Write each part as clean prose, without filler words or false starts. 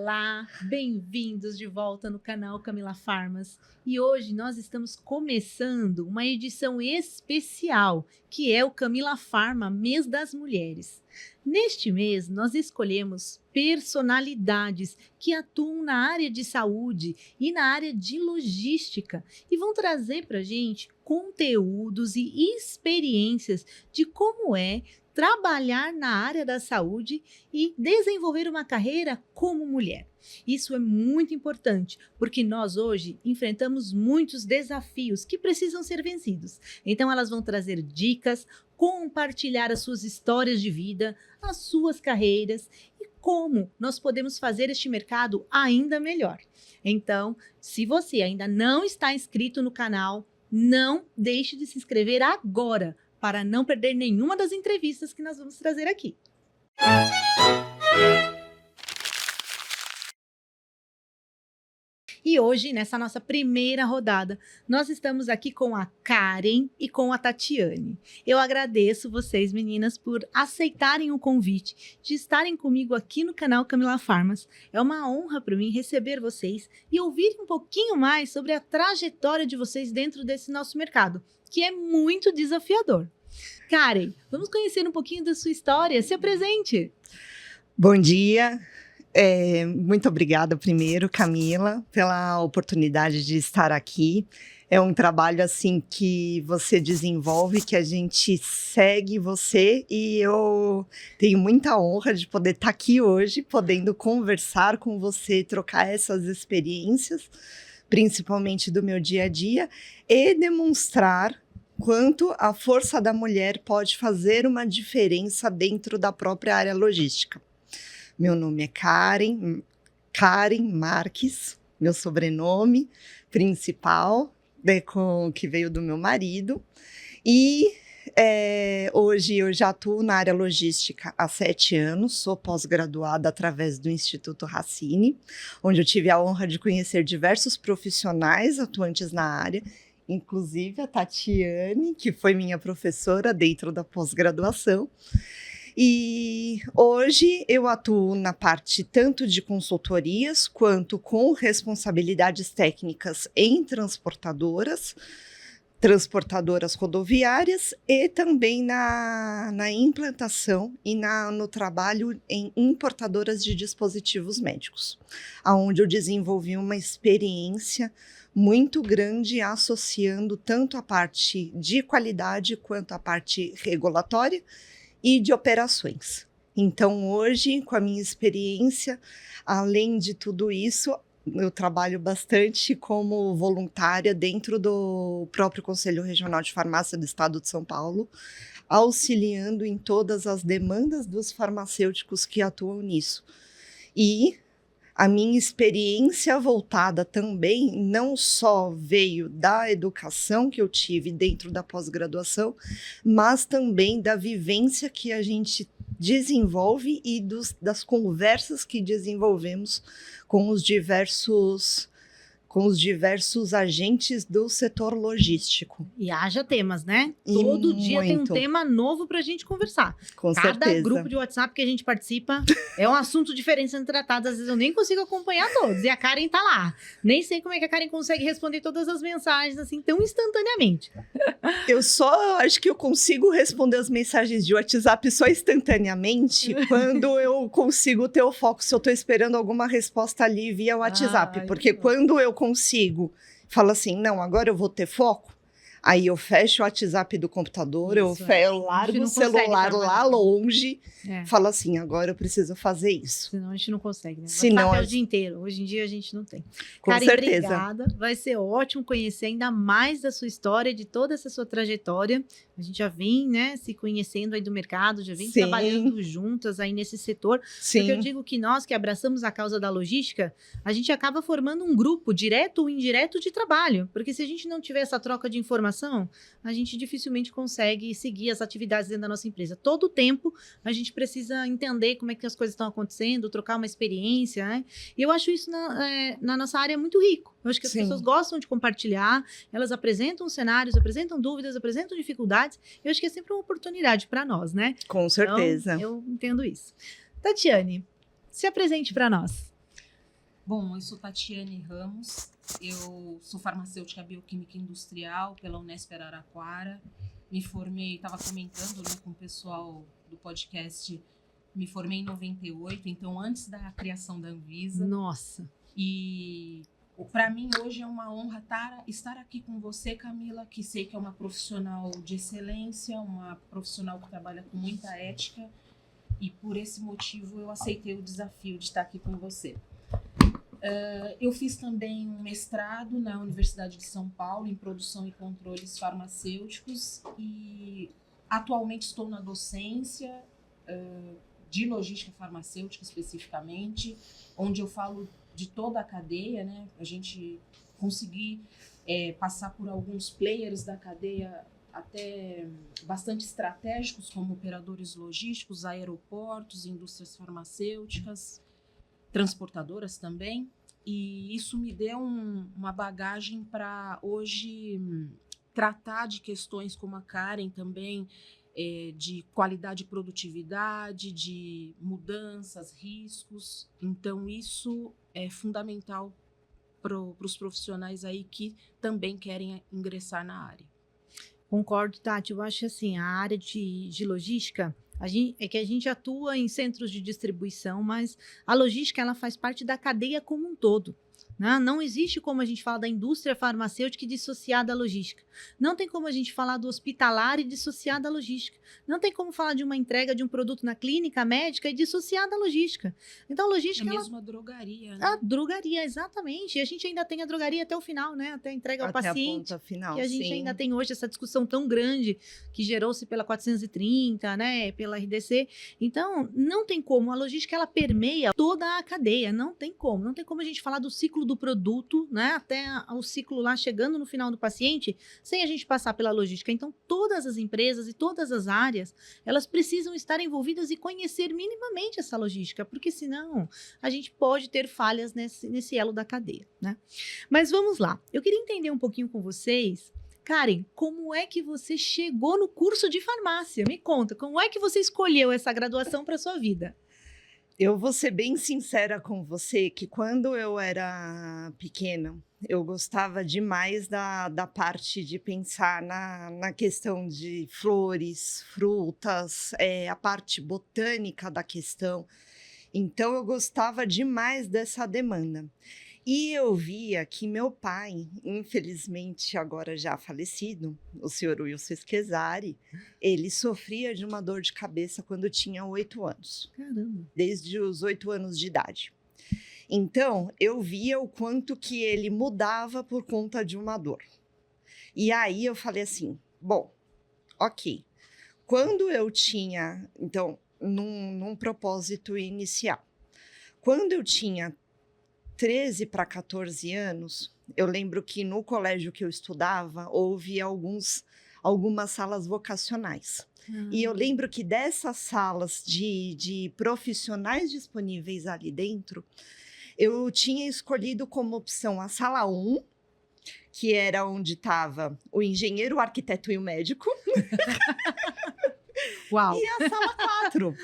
Olá, bem-vindos de volta no canal Camila Farmas. E hoje nós estamos começando uma edição especial, que é o Camila Farma Mês das Mulheres. Neste mês, nós escolhemos personalidades que atuam na área de saúde e na área de logística e vão trazer para a gente conteúdos e experiências de como é trabalhar na área da saúde e desenvolver uma carreira como mulher. Isso é muito importante, porque nós hoje enfrentamos muitos desafios que precisam ser vencidos. Então elas vão trazer dicas, compartilhar as suas histórias de vida, as suas carreiras e como nós podemos fazer este mercado ainda melhor. Então, se você ainda não está inscrito no canal, não deixe de se inscrever agora, para não perder nenhuma das entrevistas que nós vamos trazer aqui. E hoje, nessa nossa primeira rodada, nós estamos aqui com a Karen e com a Tatiane. Eu agradeço vocês, meninas, por aceitarem o convite de estarem comigo aqui no canal Camila Farmas. É uma honra para mim receber vocês e ouvir um pouquinho mais sobre a trajetória de vocês dentro desse nosso mercado, que é muito desafiador. Karen, vamos conhecer um pouquinho da sua história. Se apresente. Bom dia. Muito obrigada primeiro, Camila, pela oportunidade de estar aqui. É um trabalho assim que você desenvolve, que a gente segue você e eu tenho muita honra de poder estar aqui hoje, podendo conversar com você, trocar essas experiências, principalmente do meu dia a dia, e demonstrar quanto a força da mulher pode fazer uma diferença dentro da própria área logística. Meu nome é Karen Marques, meu sobrenome principal, que veio do meu marido, e hoje eu já atuo na área logística há 7 anos, sou pós-graduada através do Instituto Racine, onde eu tive a honra de conhecer diversos profissionais atuantes na área, inclusive a Tatiane, que foi minha professora dentro da pós-graduação. E hoje eu atuo na parte tanto de consultorias, quanto com responsabilidades técnicas em transportadoras rodoviárias e também na implantação e no trabalho em importadoras de dispositivos médicos, onde eu desenvolvi uma experiência muito grande associando tanto a parte de qualidade quanto a parte regulatória e de operações. Então, hoje, com a minha experiência, além de tudo isso, eu trabalho bastante como voluntária dentro do próprio Conselho Regional de Farmácia do Estado de São Paulo, auxiliando em todas as demandas dos farmacêuticos que atuam nisso. E a minha experiência voltada também não só veio da educação que eu tive dentro da pós-graduação, mas também da vivência que a gente desenvolve e das conversas que desenvolvemos com os diversos agentes do setor logístico. E haja temas, né? Todo dia tem um tema novo para a gente conversar. Cada grupo de WhatsApp que a gente participa é um assunto diferente sendo tratado. Às vezes eu nem consigo acompanhar todos. E a Karen tá lá. Nem sei como é que a Karen consegue responder todas as mensagens assim tão instantaneamente. Eu acho que eu consigo responder as mensagens de WhatsApp só instantaneamente quando eu consigo ter o foco, se eu tô esperando alguma resposta ali via WhatsApp. Porque quando eu consigo, falo assim, não, agora eu vou ter foco, aí eu fecho o WhatsApp do computador, eu largo o celular lá longe, falo assim, agora eu preciso fazer isso. Senão a gente não consegue, né? Senão é o dia inteiro, hoje em dia a gente não tem. Com Karen, certeza. Obrigada, vai ser ótimo conhecer ainda mais da sua história, de toda essa sua trajetória. A gente já vem, né, se conhecendo aí do mercado, já vem trabalhando juntas aí nesse setor. Sim. Porque eu digo que nós que abraçamos a causa da logística, a gente acaba formando um grupo direto ou indireto de trabalho. Porque se a gente não tiver essa troca de informação, a gente dificilmente consegue seguir as atividades dentro da nossa empresa. Todo o tempo a gente precisa entender como é que as coisas estão acontecendo, trocar uma experiência, né? E eu acho isso na nossa área muito rico. Eu acho que as pessoas gostam de compartilhar, elas apresentam cenários, apresentam dúvidas, apresentam dificuldades. Eu acho que é sempre uma oportunidade para nós, né? Com certeza. Então, eu entendo isso. Tatiane, se apresente para nós. Bom, eu sou Tatiane Ramos, eu sou farmacêutica bioquímica industrial pela Unesp Araraquara. Me formei, estava comentando, né, com o pessoal do podcast, me formei em 98, então antes da criação da Anvisa. Nossa! E para mim hoje é uma honra estar aqui com você, Camila, que sei que é uma profissional de excelência, uma profissional que trabalha com muita ética, e por esse motivo eu aceitei o desafio de estar aqui com você. Eu fiz também um mestrado na Universidade de São Paulo em produção e controles farmacêuticos e atualmente estou na docência de logística farmacêutica especificamente, onde eu falo de toda a cadeia, né? A gente conseguir passar por alguns players da cadeia até bastante estratégicos, como operadores logísticos, aeroportos, indústrias farmacêuticas, transportadoras também, e isso me deu uma bagagem para hoje tratar de questões como a Karen também, de qualidade e produtividade, de mudanças, riscos. Então isso é fundamental para os profissionais aí que também querem ingressar na área. Concordo, Tati. Eu acho assim, a área de logística, é que a gente atua em centros de distribuição, mas a logística ela faz parte da cadeia como um todo. Né? Não existe como a gente falar da indústria farmacêutica e dissociar da logística. Não tem como a gente falar do hospitalar e dissociar da logística. Não tem como falar de uma entrega de um produto na clínica médica e dissociar da logística. Então, a logística... É mesmo a drogaria, né? A drogaria, exatamente. E a gente ainda tem a drogaria até o final, né? Até a entrega ao Até paciente. a ponta final, que a gente sim. ainda tem hoje essa discussão tão grande que gerou-se pela 430, né? Pela RDC. Então, não tem como. A logística, ela permeia toda a cadeia. Não tem como. Não tem como a gente falar do ciclo do produto, né? Até o ciclo lá chegando no final do paciente, sem a gente passar pela logística. Então, todas as empresas e todas as áreas, elas precisam estar envolvidas e conhecer minimamente essa logística, porque senão a gente pode ter falhas nesse elo da cadeia, né? Mas vamos lá. Eu queria entender um pouquinho com vocês, Karen, como é que você chegou no curso de farmácia? Me conta, como é que você escolheu essa graduação para sua vida? Eu vou ser bem sincera com você que quando eu era pequena, eu gostava demais da parte de pensar na questão de flores, frutas, a parte botânica da questão. Então, eu gostava demais dessa demanda. E eu via que meu pai, infelizmente agora já falecido, o senhor Wilson Esquezari, ele sofria de uma dor de cabeça quando tinha 8 anos. Caramba! Desde os 8 anos de idade. Então, eu via o quanto que ele mudava por conta de uma dor. E aí eu falei assim, bom, ok. Quando eu tinha, então, num propósito inicial, quando eu tinha 13 para 14 anos, eu lembro que no colégio que eu estudava, houve algumas salas vocacionais. E eu lembro que dessas salas de profissionais disponíveis ali dentro, eu tinha escolhido como opção a sala 1, que era onde estava o engenheiro, o arquiteto e o médico. Uau! E a sala 4.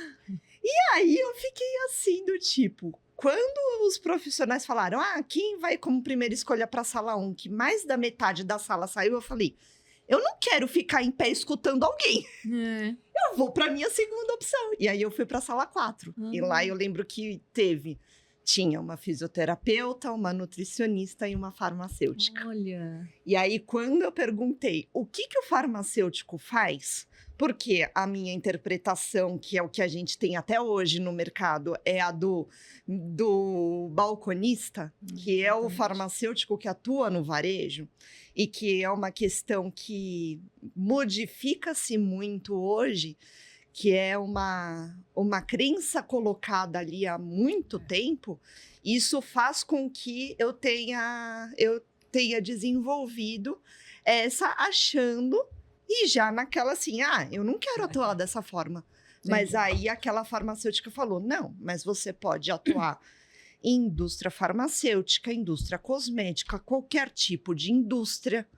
E aí eu fiquei assim, do tipo, quando os profissionais falaram, quem vai como primeira escolha para a sala 1, que mais da metade da sala saiu, eu falei, eu não quero ficar em pé escutando alguém. Eu vou para minha segunda opção. E aí eu fui para a sala 4. E lá eu lembro que tinha uma fisioterapeuta, uma nutricionista e uma farmacêutica. Olha! E aí, quando eu perguntei o que o farmacêutico faz, porque a minha interpretação, que é o que a gente tem até hoje no mercado, é a do balconista, que é o farmacêutico que atua no varejo, e que é uma questão que modifica-se muito hoje, que é uma crença colocada ali há muito tempo, isso faz com que eu tenha desenvolvido essa achando, e já naquela assim, eu não quero atuar dessa forma. Sim. Mas aí aquela farmacêutica falou, não, mas você pode atuar em indústria farmacêutica, indústria cosmética, qualquer tipo de indústria.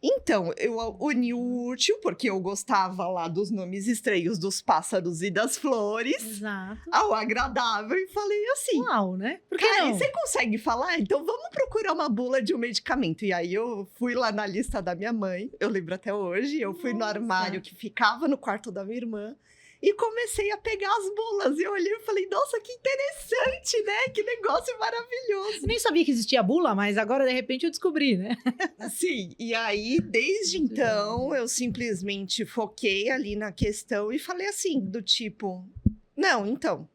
Então, eu uni o útil, porque eu gostava lá dos nomes estranhos dos pássaros e das flores, Exato. ao agradável, e falei assim, Uau, né? Por que Karen, não? você consegue falar? Então vamos procurar uma bula de um medicamento. E aí eu fui lá na lista da minha mãe, eu lembro até hoje, eu fui no Nossa. armário que ficava no quarto da minha irmã, e comecei a pegar as bulas. E eu olhei e falei, nossa, que interessante, né? Que negócio maravilhoso. Eu nem sabia que existia bula, mas agora de repente eu descobri, né? Sim, e aí, desde Muito então, eu simplesmente foquei ali na questão e falei assim, do tipo, não, então,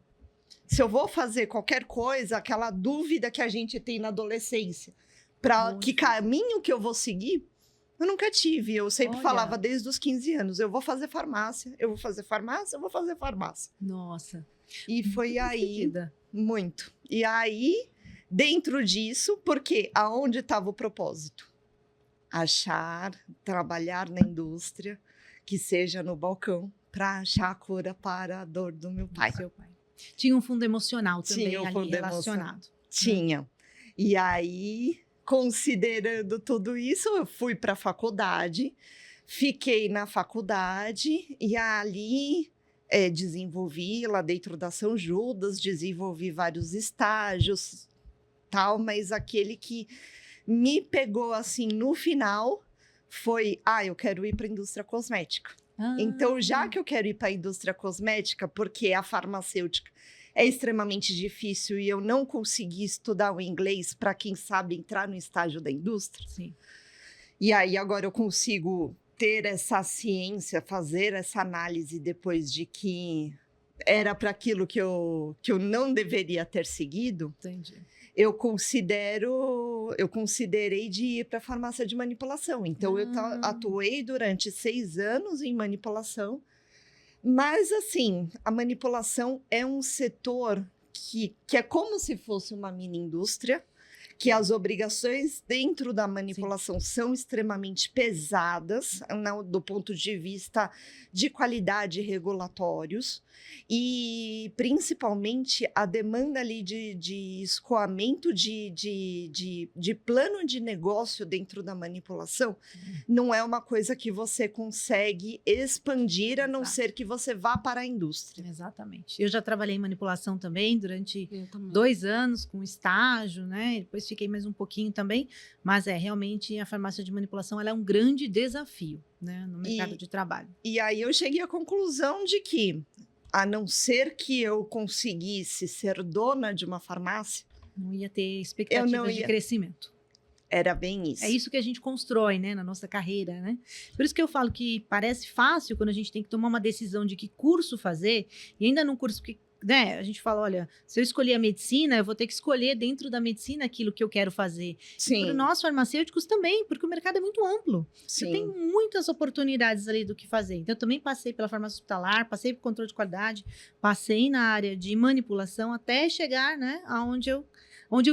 se eu vou fazer qualquer coisa, aquela dúvida que a gente tem na adolescência, para Muito. que caminho que eu vou seguir, eu nunca tive. Eu sempre Olha. falava desde os 15 anos, eu vou fazer farmácia, eu vou fazer farmácia, eu vou fazer farmácia. Nossa. E foi muito aí, decidida. muito. E aí, dentro disso, porque aonde estava o propósito? Achar, trabalhar na indústria, que seja no balcão, para achar a cura para a dor do meu pai. Seu pai. Tinha um fundo emocional também Tinha um ali fundo relacionado. Tinha. E aí, considerando tudo isso, eu fui para a faculdade, fiquei na faculdade e ali desenvolvi lá dentro da São Judas, desenvolvi vários estágios, tal, mas aquele que me pegou assim no final foi, eu quero ir para a indústria cosmética. Ah, Então, já que eu quero ir para a indústria cosmética, porque a farmacêutica é extremamente difícil e eu não consegui estudar o inglês para, quem sabe, entrar no estágio da indústria. sim. E aí, agora eu consigo ter essa ciência, fazer essa análise depois de que era para aquilo que eu não deveria ter seguido. Entendi. Eu considerei de ir para a farmácia de manipulação. Então, eu atuei durante 6 anos em manipulação. Mas, assim, a manipulação é um setor que é como se fosse uma mini indústria, que as obrigações dentro da manipulação são extremamente pesadas, do ponto de vista de qualidade e regulatórios, e principalmente a demanda ali de escoamento de plano de negócio dentro da manipulação não é uma coisa que você consegue expandir, a não Exato. ser que você vá para a indústria. Exatamente. Eu já trabalhei em manipulação também durante Eu também. 2 anos com estágio, né? Depois fiquei mais um pouquinho também, mas realmente a farmácia de manipulação ela é um grande desafio, né, no mercado de trabalho. E aí eu cheguei à conclusão de que, a não ser que eu conseguisse ser dona de uma farmácia, Não ia ter expectativas de ia. crescimento. Era bem isso. É isso que a gente constrói, né, na nossa carreira, né? Por isso que eu falo que parece fácil quando a gente tem que tomar uma decisão de que curso fazer, e ainda num curso que, né, a gente fala, olha, se eu escolher a medicina, eu vou ter que escolher dentro da medicina aquilo que eu quero fazer. Sim, Para nós farmacêuticos também, porque o mercado é muito amplo. Você sim. tem muitas oportunidades ali do que fazer. Então, eu também passei pela farmácia hospitalar, passei por controle de qualidade, passei na área de manipulação até chegar, né, onde eu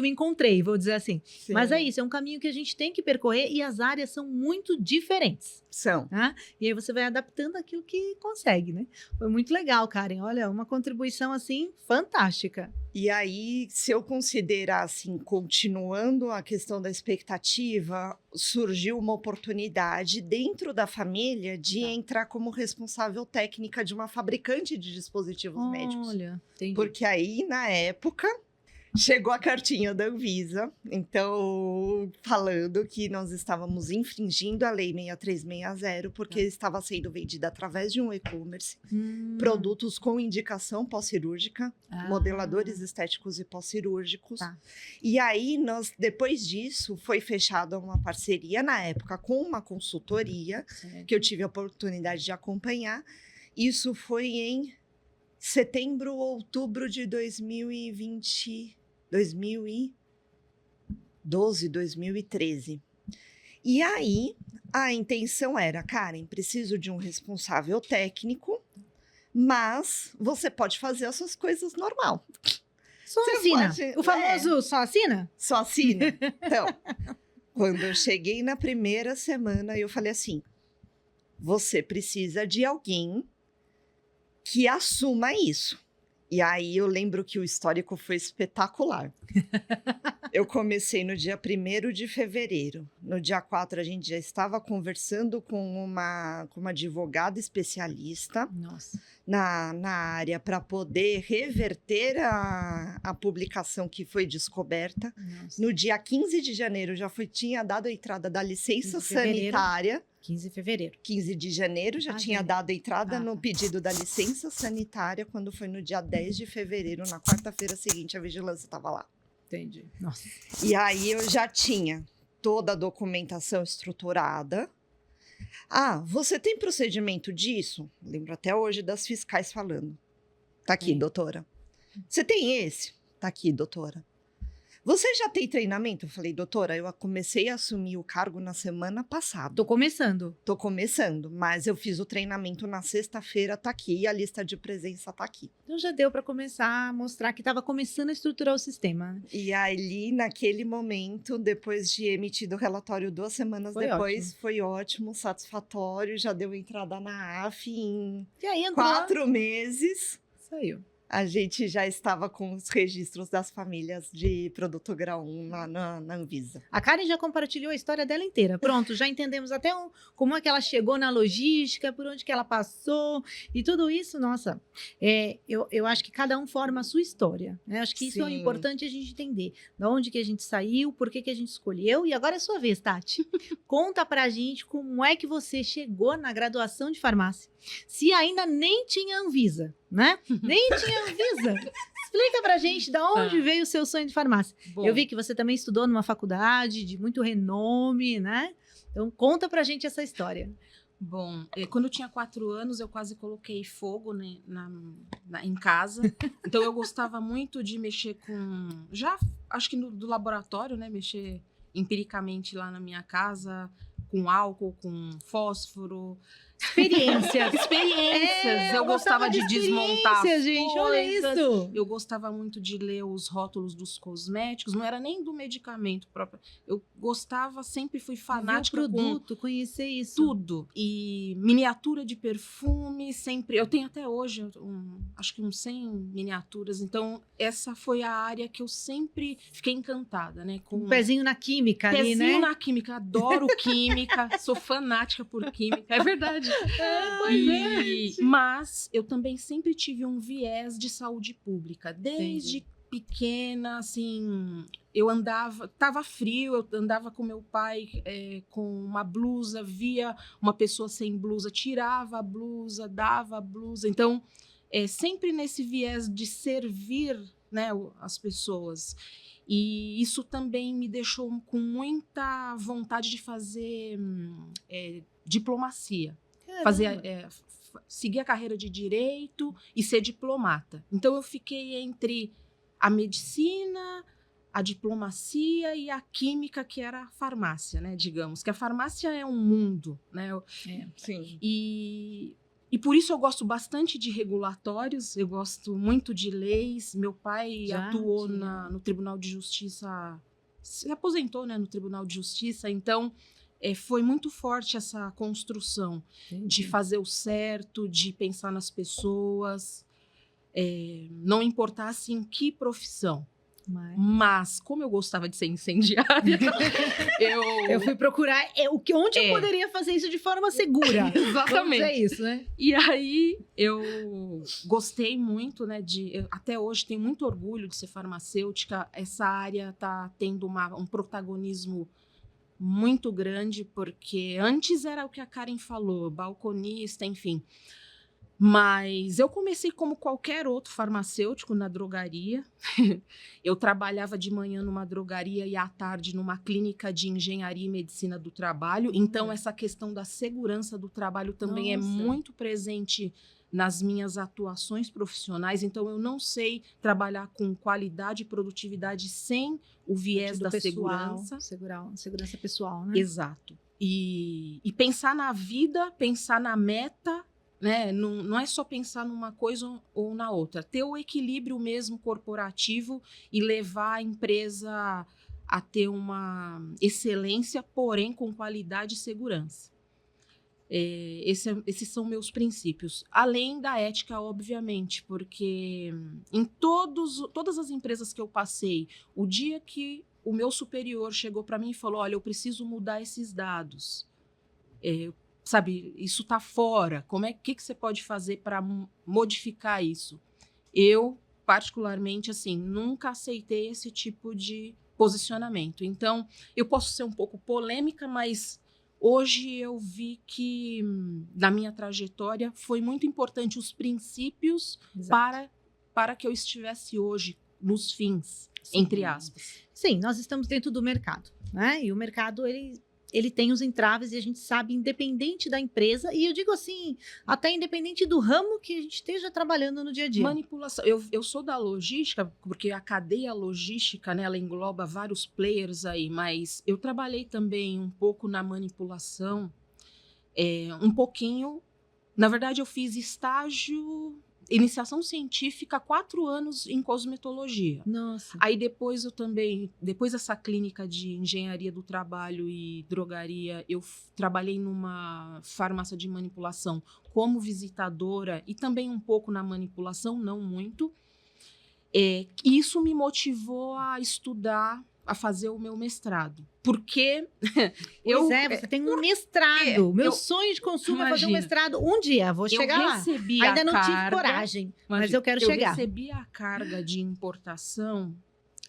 me encontrei, vou dizer assim. Sim. Mas é isso, é um caminho que a gente tem que percorrer e as áreas são muito diferentes. São. Tá? E aí você vai adaptando aquilo que consegue, né? Foi muito legal, Karen. Olha, uma contribuição assim fantástica. E aí, se eu considerar assim, continuando a questão da expectativa, surgiu uma oportunidade dentro da família de entrar como responsável técnica de uma fabricante de dispositivos médicos. Olha, entendi. Porque aí, na época, chegou a cartinha da Anvisa, então, falando que nós estávamos infringindo a Lei 6360, porque estava sendo vendida através de um e-commerce, produtos com indicação pós-cirúrgica, modeladores estéticos e pós-cirúrgicos. Tá. E aí, depois disso, foi fechada uma parceria, na época, com uma consultoria, Certo. que eu tive a oportunidade de acompanhar. Isso foi em setembro, outubro de 2012, 2013. E aí, a intenção era, Karen, preciso de um responsável técnico, mas você pode fazer as suas coisas normal. Só Você assina. pode- O famoso só assina? Só assina. Então, quando eu cheguei na primeira semana, eu falei assim, você precisa de alguém que assuma isso. E aí eu lembro que o histórico foi espetacular. Eu comecei no dia 1º de fevereiro. No dia 4, a gente já estava conversando com uma advogada especialista Nossa. na área para poder reverter a publicação que foi descoberta. Nossa. No dia 15 de janeiro já tinha dado a entrada da 15 licença de fevereiro. sanitária. 15 de fevereiro. 15 de janeiro já tinha gente. dado a entrada Tá. no pedido da licença sanitária, quando foi no dia 10 de fevereiro, na quarta-feira seguinte, a vigilância estava lá. Entendi. Nossa. E aí eu já tinha toda a documentação estruturada. Ah, você tem procedimento disso? Lembro até hoje das fiscais falando. Tá aqui, doutora. Você tem esse? Tá aqui, doutora. Você já tem treinamento? Eu falei, doutora, eu comecei a assumir o cargo na semana passada. Tô começando. Tô começando, mas eu fiz o treinamento na sexta-feira, tá aqui, e a lista de presença tá aqui. Então já deu para começar a mostrar que estava começando a estruturar o sistema. E ali, naquele momento, depois de emitido o relatório 2 semanas Foi depois, ótimo. foi ótimo, satisfatório, já deu entrada na AF em E aí entrou. 4 meses. Saiu. A gente já estava com os registros das famílias de produto grau 1 na Anvisa. A Karen já compartilhou a história dela inteira. Pronto, já entendemos até como é que ela chegou na logística, por onde que ela passou e tudo isso. Nossa, eu acho que cada um forma a sua história. Né? Acho que isso é Sim. importante a gente entender. Da onde que a gente saiu, por que que a gente escolheu. E agora é sua vez, Tati. Conta pra gente como é que você chegou na graduação de farmácia. Se ainda nem tinha Anvisa, né? Nem tinha Anvisa. Explica pra gente de onde veio o seu sonho de farmácia. Bom, Eu vi que você também estudou numa faculdade de muito renome, né? Então, conta pra gente essa história. Bom, quando eu tinha 4 anos, eu quase coloquei fogo, né, em casa. Então, eu gostava muito de mexer com... Já, acho que do laboratório, né? Mexer empiricamente lá na minha casa, com álcool, com fósforo. Experiências. Experiências. Eu gostava de desmontar experiências, gente. Olha coisas. isso. Eu gostava muito de ler os rótulos dos cosméticos. Não era nem do medicamento próprio. Eu gostava, sempre fui fanática Ver o com produto, conhecer isso. tudo. E miniatura de perfume, sempre. Eu tenho até hoje, acho que uns 100 miniaturas. Então, essa foi a área que eu sempre fiquei encantada, né? Com Um pezinho na química ali, pezinho né? na química. Adoro química. Sou fanática por química. É verdade. Mas eu também sempre tive um viés de saúde pública. Desde pequena, assim, eu andava, tava frio, eu andava com meu pai com uma blusa, via uma pessoa sem blusa, tirava a blusa, dava a blusa. Então, sempre nesse viés de servir, né, as pessoas. E isso também me deixou com muita vontade de fazer diplomacia. Seguir a carreira de direito e ser diplomata. Então, eu fiquei entre a medicina, a diplomacia e a química, que era a farmácia, né? Digamos que a farmácia é um mundo, né? Sim. E por isso eu gosto bastante de regulatórios, eu gosto muito de leis. Meu pai atuou no Tribunal de Justiça, se aposentou, né, no Tribunal de Justiça, então foi muito forte essa construção de fazer o certo, de pensar nas pessoas, não importasse em que profissão. Mas, como eu gostava de ser incendiária, eu fui procurar onde eu poderia fazer isso de forma segura. Exatamente. É isso, né? E aí, eu gostei muito, né, até hoje tenho muito orgulho de ser farmacêutica. Essa área está tendo um protagonismo muito grande, porque antes era o que a Karen falou, balconista, enfim. Mas eu comecei como qualquer outro farmacêutico na drogaria. Eu trabalhava de manhã numa drogaria e à tarde numa clínica de engenharia e medicina do trabalho. Então, essa questão da segurança do trabalho também é muito presente nas minhas atuações profissionais. Então, eu não sei trabalhar com qualidade e produtividade sem o viés da segurança. Segurança pessoal, né? Exato. E pensar na vida, pensar na meta, né? Não é só pensar numa coisa ou na outra. Ter o equilíbrio mesmo corporativo e levar a empresa a ter uma excelência, porém com qualidade e segurança. Esses são meus princípios. Além da ética, obviamente, porque em todas as empresas que eu passei, o dia que o meu superior chegou para mim e falou, olha, eu preciso mudar esses dados. Sabe, isso está fora. Que você pode fazer para modificar isso? Eu, particularmente, assim, nunca aceitei esse tipo de posicionamento. Então, eu posso ser um pouco polêmica, mas hoje eu vi que, na minha trajetória, foi muito importante os princípios para que eu estivesse hoje nos fins, Sim. entre aspas. Sim, nós estamos dentro do mercado, né? E o mercado, ele tem os entraves e a gente sabe, independente da empresa, e eu digo assim, até independente do ramo que a gente esteja trabalhando no dia a dia. Manipulação. Eu sou da logística, porque a cadeia logística, né, ela engloba vários players aí, mas eu trabalhei também um pouco na manipulação, um pouquinho. Na verdade, eu fiz iniciação científica 4 anos em cosmetologia. Nossa. Aí depois depois dessa clínica de engenharia do trabalho e drogaria, eu trabalhei numa farmácia de manipulação como visitadora e também um pouco na manipulação, não muito. Isso me motivou a estudar, a fazer o meu mestrado. Porque você tem um mestrado. Meu sonho de consumo é fazer um mestrado. Um dia, vou chegar lá. Ainda não tive coragem, mas eu quero chegar. Eu recebi a carga de importação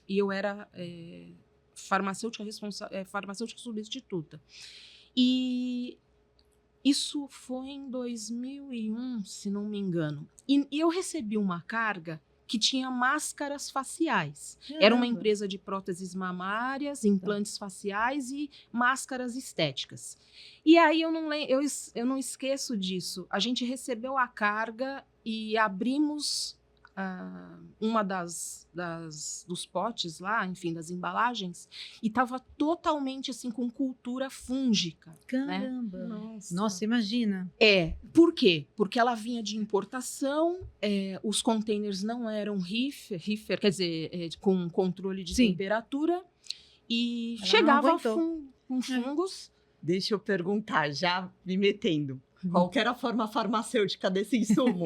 e eu era farmacêutica substituta. E isso foi em 2001, se não me engano. E eu recebi uma carga que tinha máscaras faciais. Era uma empresa de próteses mamárias, implantes faciais e máscaras estéticas. E aí eu não esqueço disso. A gente recebeu a carga e abrimos uma dos potes lá, enfim, das embalagens, e estava totalmente assim com cultura fúngica. Caramba! Né? Nossa, imagina. Por quê? Porque ela vinha de importação, os containers não eram reefer, quer dizer, com controle de temperatura, e ela chegava com fungos. Deixa eu perguntar, já me metendo. Qual que era a forma farmacêutica desse insumo?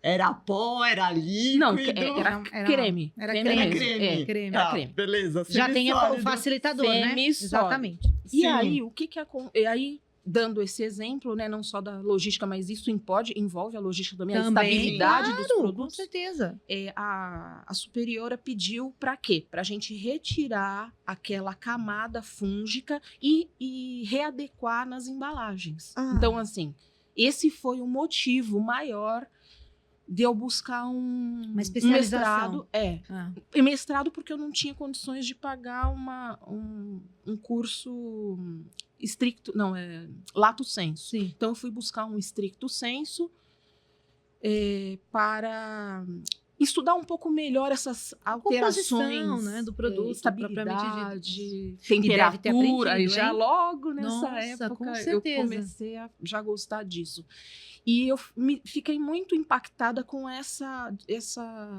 Era pó, era líquido? Não, era creme. Era creme. Tá, creme. Beleza. Já tem o facilitador, né? Exatamente. E aí, aí, dando esse exemplo, né, não só da logística, mas isso envolve a logística também, a estabilidade dos produtos. Com certeza. A superiora pediu para quê? Para a gente retirar aquela camada fúngica e readequar nas embalagens. Então, assim, esse foi o motivo maior de eu buscar uma especialização. Mestrado porque eu não tinha condições de pagar um curso estricto, lato sensu. Sim. Então eu fui buscar um stricto sensu para estudar um pouco melhor essas alterações, né, do produto, estabilidade, temperatura, e já logo nessa época eu comecei a já gostar disso. E eu fiquei muito impactada com essa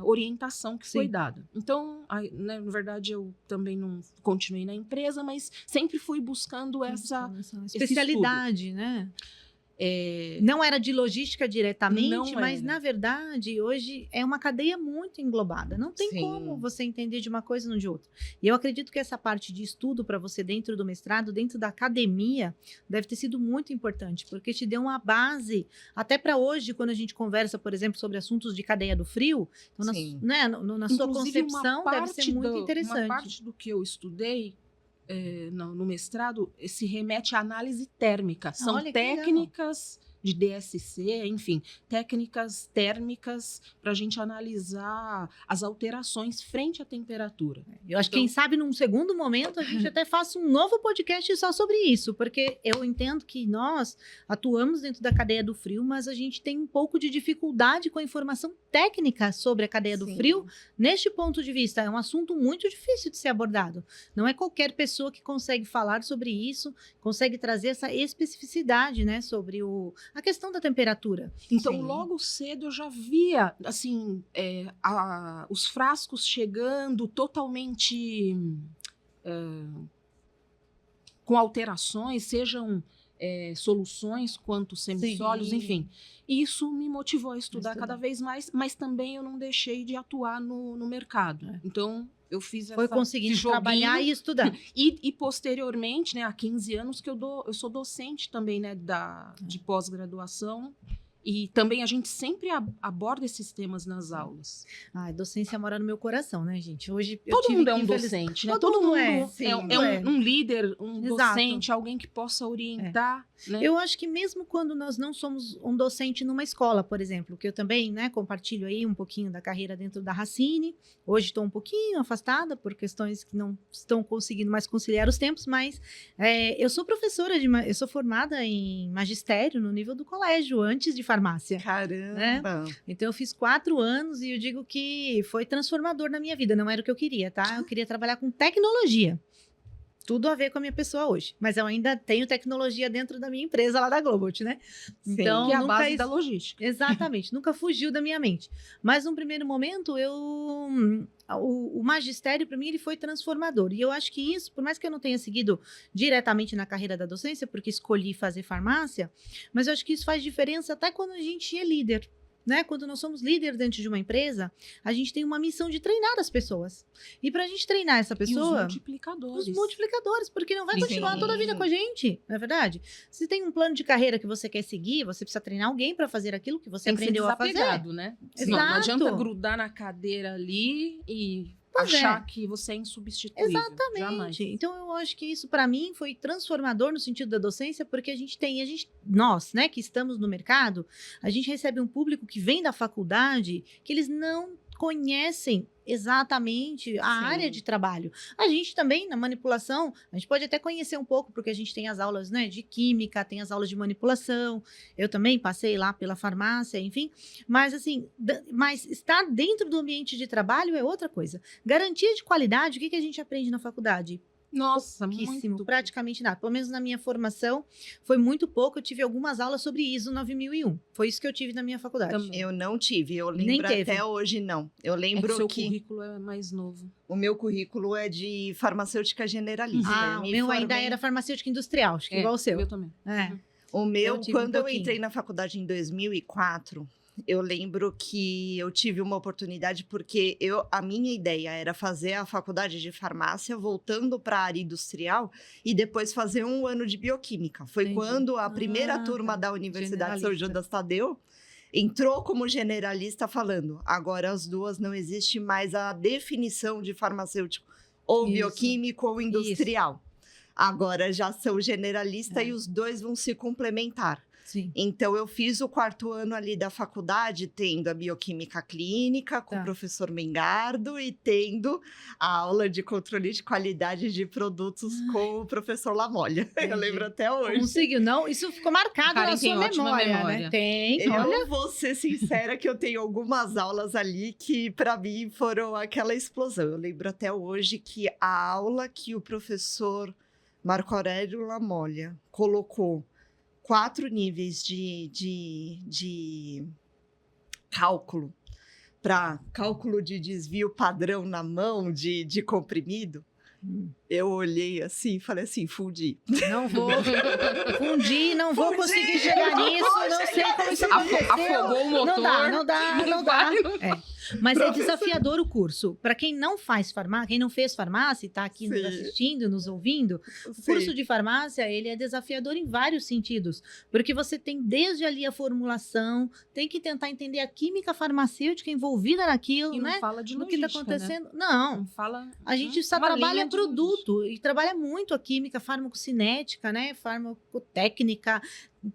orientação que foi dada. Então, né, na verdade, eu também não continuei na empresa, mas sempre fui buscando essa especialidade, né? Não era de logística diretamente, mas na verdade hoje é uma cadeia muito englobada. Não tem como você entender de uma coisa e não de outra. E eu acredito que essa parte de estudo para você dentro do mestrado, dentro da academia, deve ter sido muito importante, porque te deu uma base até para hoje, quando a gente conversa, por exemplo, sobre assuntos de cadeia do frio. Então, na sua concepção deve ser muito interessante. Uma parte do que eu estudei no mestrado se remete à análise térmica. São técnicas de DSC, enfim, técnicas térmicas para a gente analisar as alterações frente à temperatura. Eu acho que, quem sabe, num segundo momento, a gente até faça um novo podcast só sobre isso, porque eu entendo que nós atuamos dentro da cadeia do frio, mas a gente tem um pouco de dificuldade com a informação técnica sobre a cadeia do frio. Neste ponto de vista, é um assunto muito difícil de ser abordado. Não é qualquer pessoa que consegue falar sobre isso, consegue trazer essa especificidade, né, sobre a questão da temperatura. Então, logo cedo eu já via, assim, os frascos chegando totalmente com alterações, sejam soluções quanto semissólidos, enfim. Isso me motivou a estudar cada vez mais, mas também eu não deixei de atuar no mercado. Então, Eu fiz Foi conseguindo trabalhar e estudar. E posteriormente, né, há 15 anos que eu sou docente também, né, de pós-graduação. E também a gente sempre aborda esses temas nas aulas. Ai, docência mora no meu coração, né, gente? Hoje Todo mundo é um docente, né? Todo mundo é. Um líder, um Exato. docente, alguém que possa orientar. Né? Eu acho que mesmo quando nós não somos um docente numa escola, por exemplo, que eu também, né, compartilho aí um pouquinho da carreira dentro da Racine. Hoje estou um pouquinho afastada por questões que não estão conseguindo mais conciliar os tempos, mas eu sou professora, eu sou formada em magistério no nível do colégio, antes de farmácia. Caramba! Então, eu fiz 4 anos e eu digo que foi transformador na minha vida. Não era o que eu queria, tá? Eu queria trabalhar com tecnologia. Tudo a ver com a minha pessoa hoje. Mas eu ainda tenho tecnologia dentro da minha empresa lá da Globalt, né? Sim, então, que é a base da logística. Exatamente. Nunca fugiu da minha mente. Mas, num primeiro momento, o magistério, para mim, ele foi transformador. E eu acho que isso, por mais que eu não tenha seguido diretamente na carreira da docência, porque escolhi fazer farmácia, mas eu acho que isso faz diferença até quando a gente é líder. Né? Quando nós somos líder dentro de uma empresa, a gente tem uma missão de treinar as pessoas. E para a gente treinar essa pessoa... Os multiplicadores, porque não vai continuar toda a vida com a gente, não é verdade? Se tem um plano de carreira que você quer seguir, você precisa treinar alguém para fazer aquilo que você aprendeu a fazer. Né? Exato. Não adianta grudar na cadeira ali e achar que você é insubstituível. Exatamente. Jamais. Então, eu acho que isso, para mim, foi transformador no sentido da docência, porque nós, né, que estamos no mercado, a gente recebe um público que vem da faculdade, que eles não conhecem exatamente a área de trabalho. A gente também, na manipulação, a gente pode até conhecer um pouco, porque a gente tem as aulas, né, de química, tem as aulas de manipulação, eu também passei lá pela farmácia, enfim, mas assim, mas estar dentro do ambiente de trabalho é outra coisa. Garantia de qualidade, o que a gente aprende na faculdade? Nossa, pouquíssimo, muito praticamente nada. Pelo menos na minha formação foi muito pouco. Eu tive algumas aulas sobre ISO 9001. Foi isso que eu tive na minha faculdade. Também. Eu não tive, eu lembro até hoje não. Eu lembro que o seu que currículo é mais novo. O meu currículo é de farmacêutica generalista. O meu ainda era farmacêutica industrial, acho que igual o seu. O meu também. O meu, quando eu pouquinho. entrei na faculdade em 2004, eu lembro que eu tive uma oportunidade porque a minha ideia era fazer a faculdade de farmácia voltando para a área industrial e depois fazer um ano de bioquímica. Foi Entendi. quando a primeira turma da Universidade São Judas Tadeu entrou como generalista falando, agora as duas não existe mais a definição de farmacêutico ou bioquímico ou industrial. Agora já são generalista e os dois vão se complementar. Sim. Então, eu fiz o 4º ano ali da faculdade, tendo a bioquímica clínica com o professor Mengardo e tendo a aula de controle de qualidade de produtos com o professor Lamolha. Eu lembro até hoje. Conseguiu, não? Isso ficou marcado na sua memória, né? Tem, eu vou ser sincera que eu tenho algumas aulas ali que, para mim, foram aquela explosão. Eu lembro até hoje que a aula que o professor Marco Aurélio Lamolha colocou 4 níveis de cálculo para cálculo de desvio padrão na mão de comprimido. Eu olhei assim e falei assim, fundi. Não vou fundir, não vou conseguir chegar nisso, não sei como isso aconteceu. Afogou o motor. Não dá. Mas é desafiador o curso. Para quem não faz farmácia, quem não fez farmácia e está aqui nos assistindo, nos ouvindo, o curso de farmácia, ele é desafiador em vários sentidos. Porque você tem desde ali a formulação, tem que tentar entender a química farmacêutica envolvida naquilo, e não né? fala de no logística, que está acontecendo. Né? Não fala. A gente só trabalha produto e trabalha muito a química farmacocinética, né? Farmacotécnica,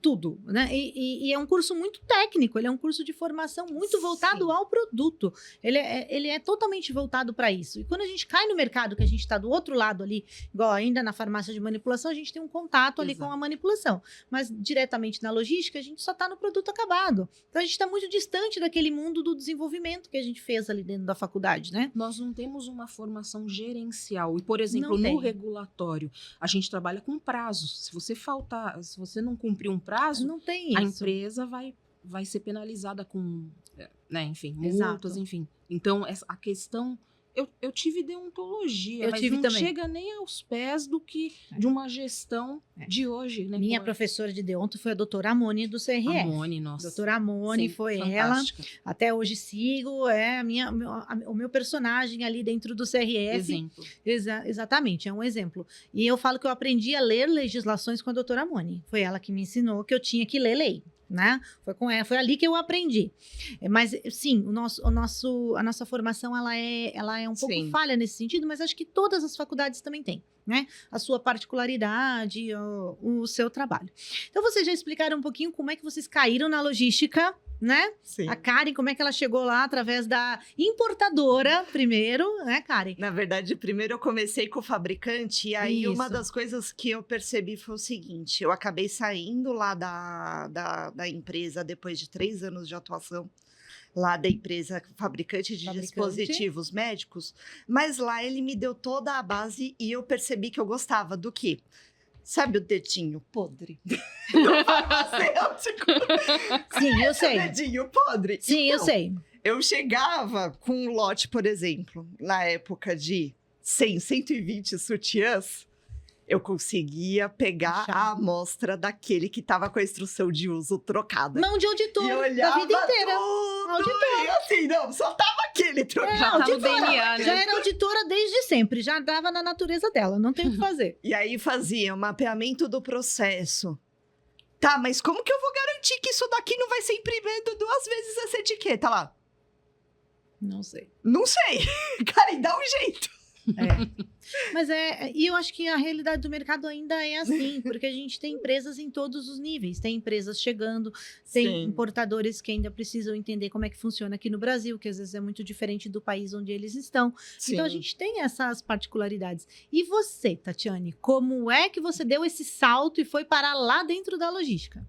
tudo, né? E é um curso muito técnico, ele é um curso de formação muito voltado ao produto. Ele é totalmente voltado para isso. E quando a gente cai no mercado, que a gente está do outro lado ali, igual ainda na farmácia de manipulação, a gente tem um contato ali com a manipulação. Mas diretamente na logística, a gente só está no produto acabado. Então a gente está muito distante daquele mundo do desenvolvimento que a gente fez ali dentro da faculdade, né? Nós não temos uma formação gerencial. E, por exemplo, no regulatório, a gente trabalha com prazos. Se você não cumprir um prazo, não tem isso. A empresa vai ser penalizada com, né, enfim, multas, enfim. Então, a questão eu tive deontologia, Eu mas tive não também. chega nem aos pés do que de uma gestão de hoje, né? Minha Como professora de deonto foi a doutora Amone do CRF. Amone, nossa. Doutora Amone Sim, foi fantástica. ela. Até hoje sigo, é o meu personagem ali dentro do CRF. Exemplo. Exatamente, é um exemplo. E eu falo que eu aprendi a ler legislações com a doutora Amone. Foi ela que me ensinou que eu tinha que ler lei. Né? Foi com ela, foi ali que eu aprendi. Mas sim, a nossa formação ela é um pouco Sim. falha nesse sentido, mas acho que todas as faculdades também têm, né? A sua particularidade, o seu trabalho. Então vocês já explicaram um pouquinho como é que vocês caíram na logística, né? Sim. A Karen, como é que ela chegou lá através da importadora primeiro, né, Karen? Na verdade, primeiro eu comecei com o fabricante, e aí uma Isso. das coisas que eu percebi foi o seguinte: eu acabei saindo lá da empresa depois de 3 anos de atuação, lá da empresa fabricante de dispositivos médicos, mas lá ele me deu toda a base e eu percebi que eu gostava do quê? Sabe o dedinho podre do farmacêutico? Sim, eu O sei. dedinho podre? Sim, eu Então, sei. eu chegava com um lote, por exemplo, na época de 100, 120 sutiãs, eu conseguia pegar Puxar. a amostra daquele que estava com a instrução de uso trocada. Mão de auditor E eu da olhava vida inteira. tudo, Auditor. e assim, não, só tava aquele trocado. tá no auditora. DNA, né? Já era auditora desde sempre, já dava na natureza dela, não tem o que fazer. E aí fazia o mapeamento do processo. Tá, mas como que eu vou garantir que isso daqui não vai ser imprimido 2 vezes essa etiqueta lá? Não sei. Não sei. Cara, e dá um jeito. Mas e eu acho que a realidade do mercado ainda é assim, porque a gente tem empresas em todos os níveis. Tem empresas chegando, tem Sim. importadores que ainda precisam entender como é que funciona aqui no Brasil, que às vezes é muito diferente do país onde eles estão. Então a Sim. gente tem essas particularidades. E você, Tatiane, como é que você deu esse salto e foi parar lá dentro da logística?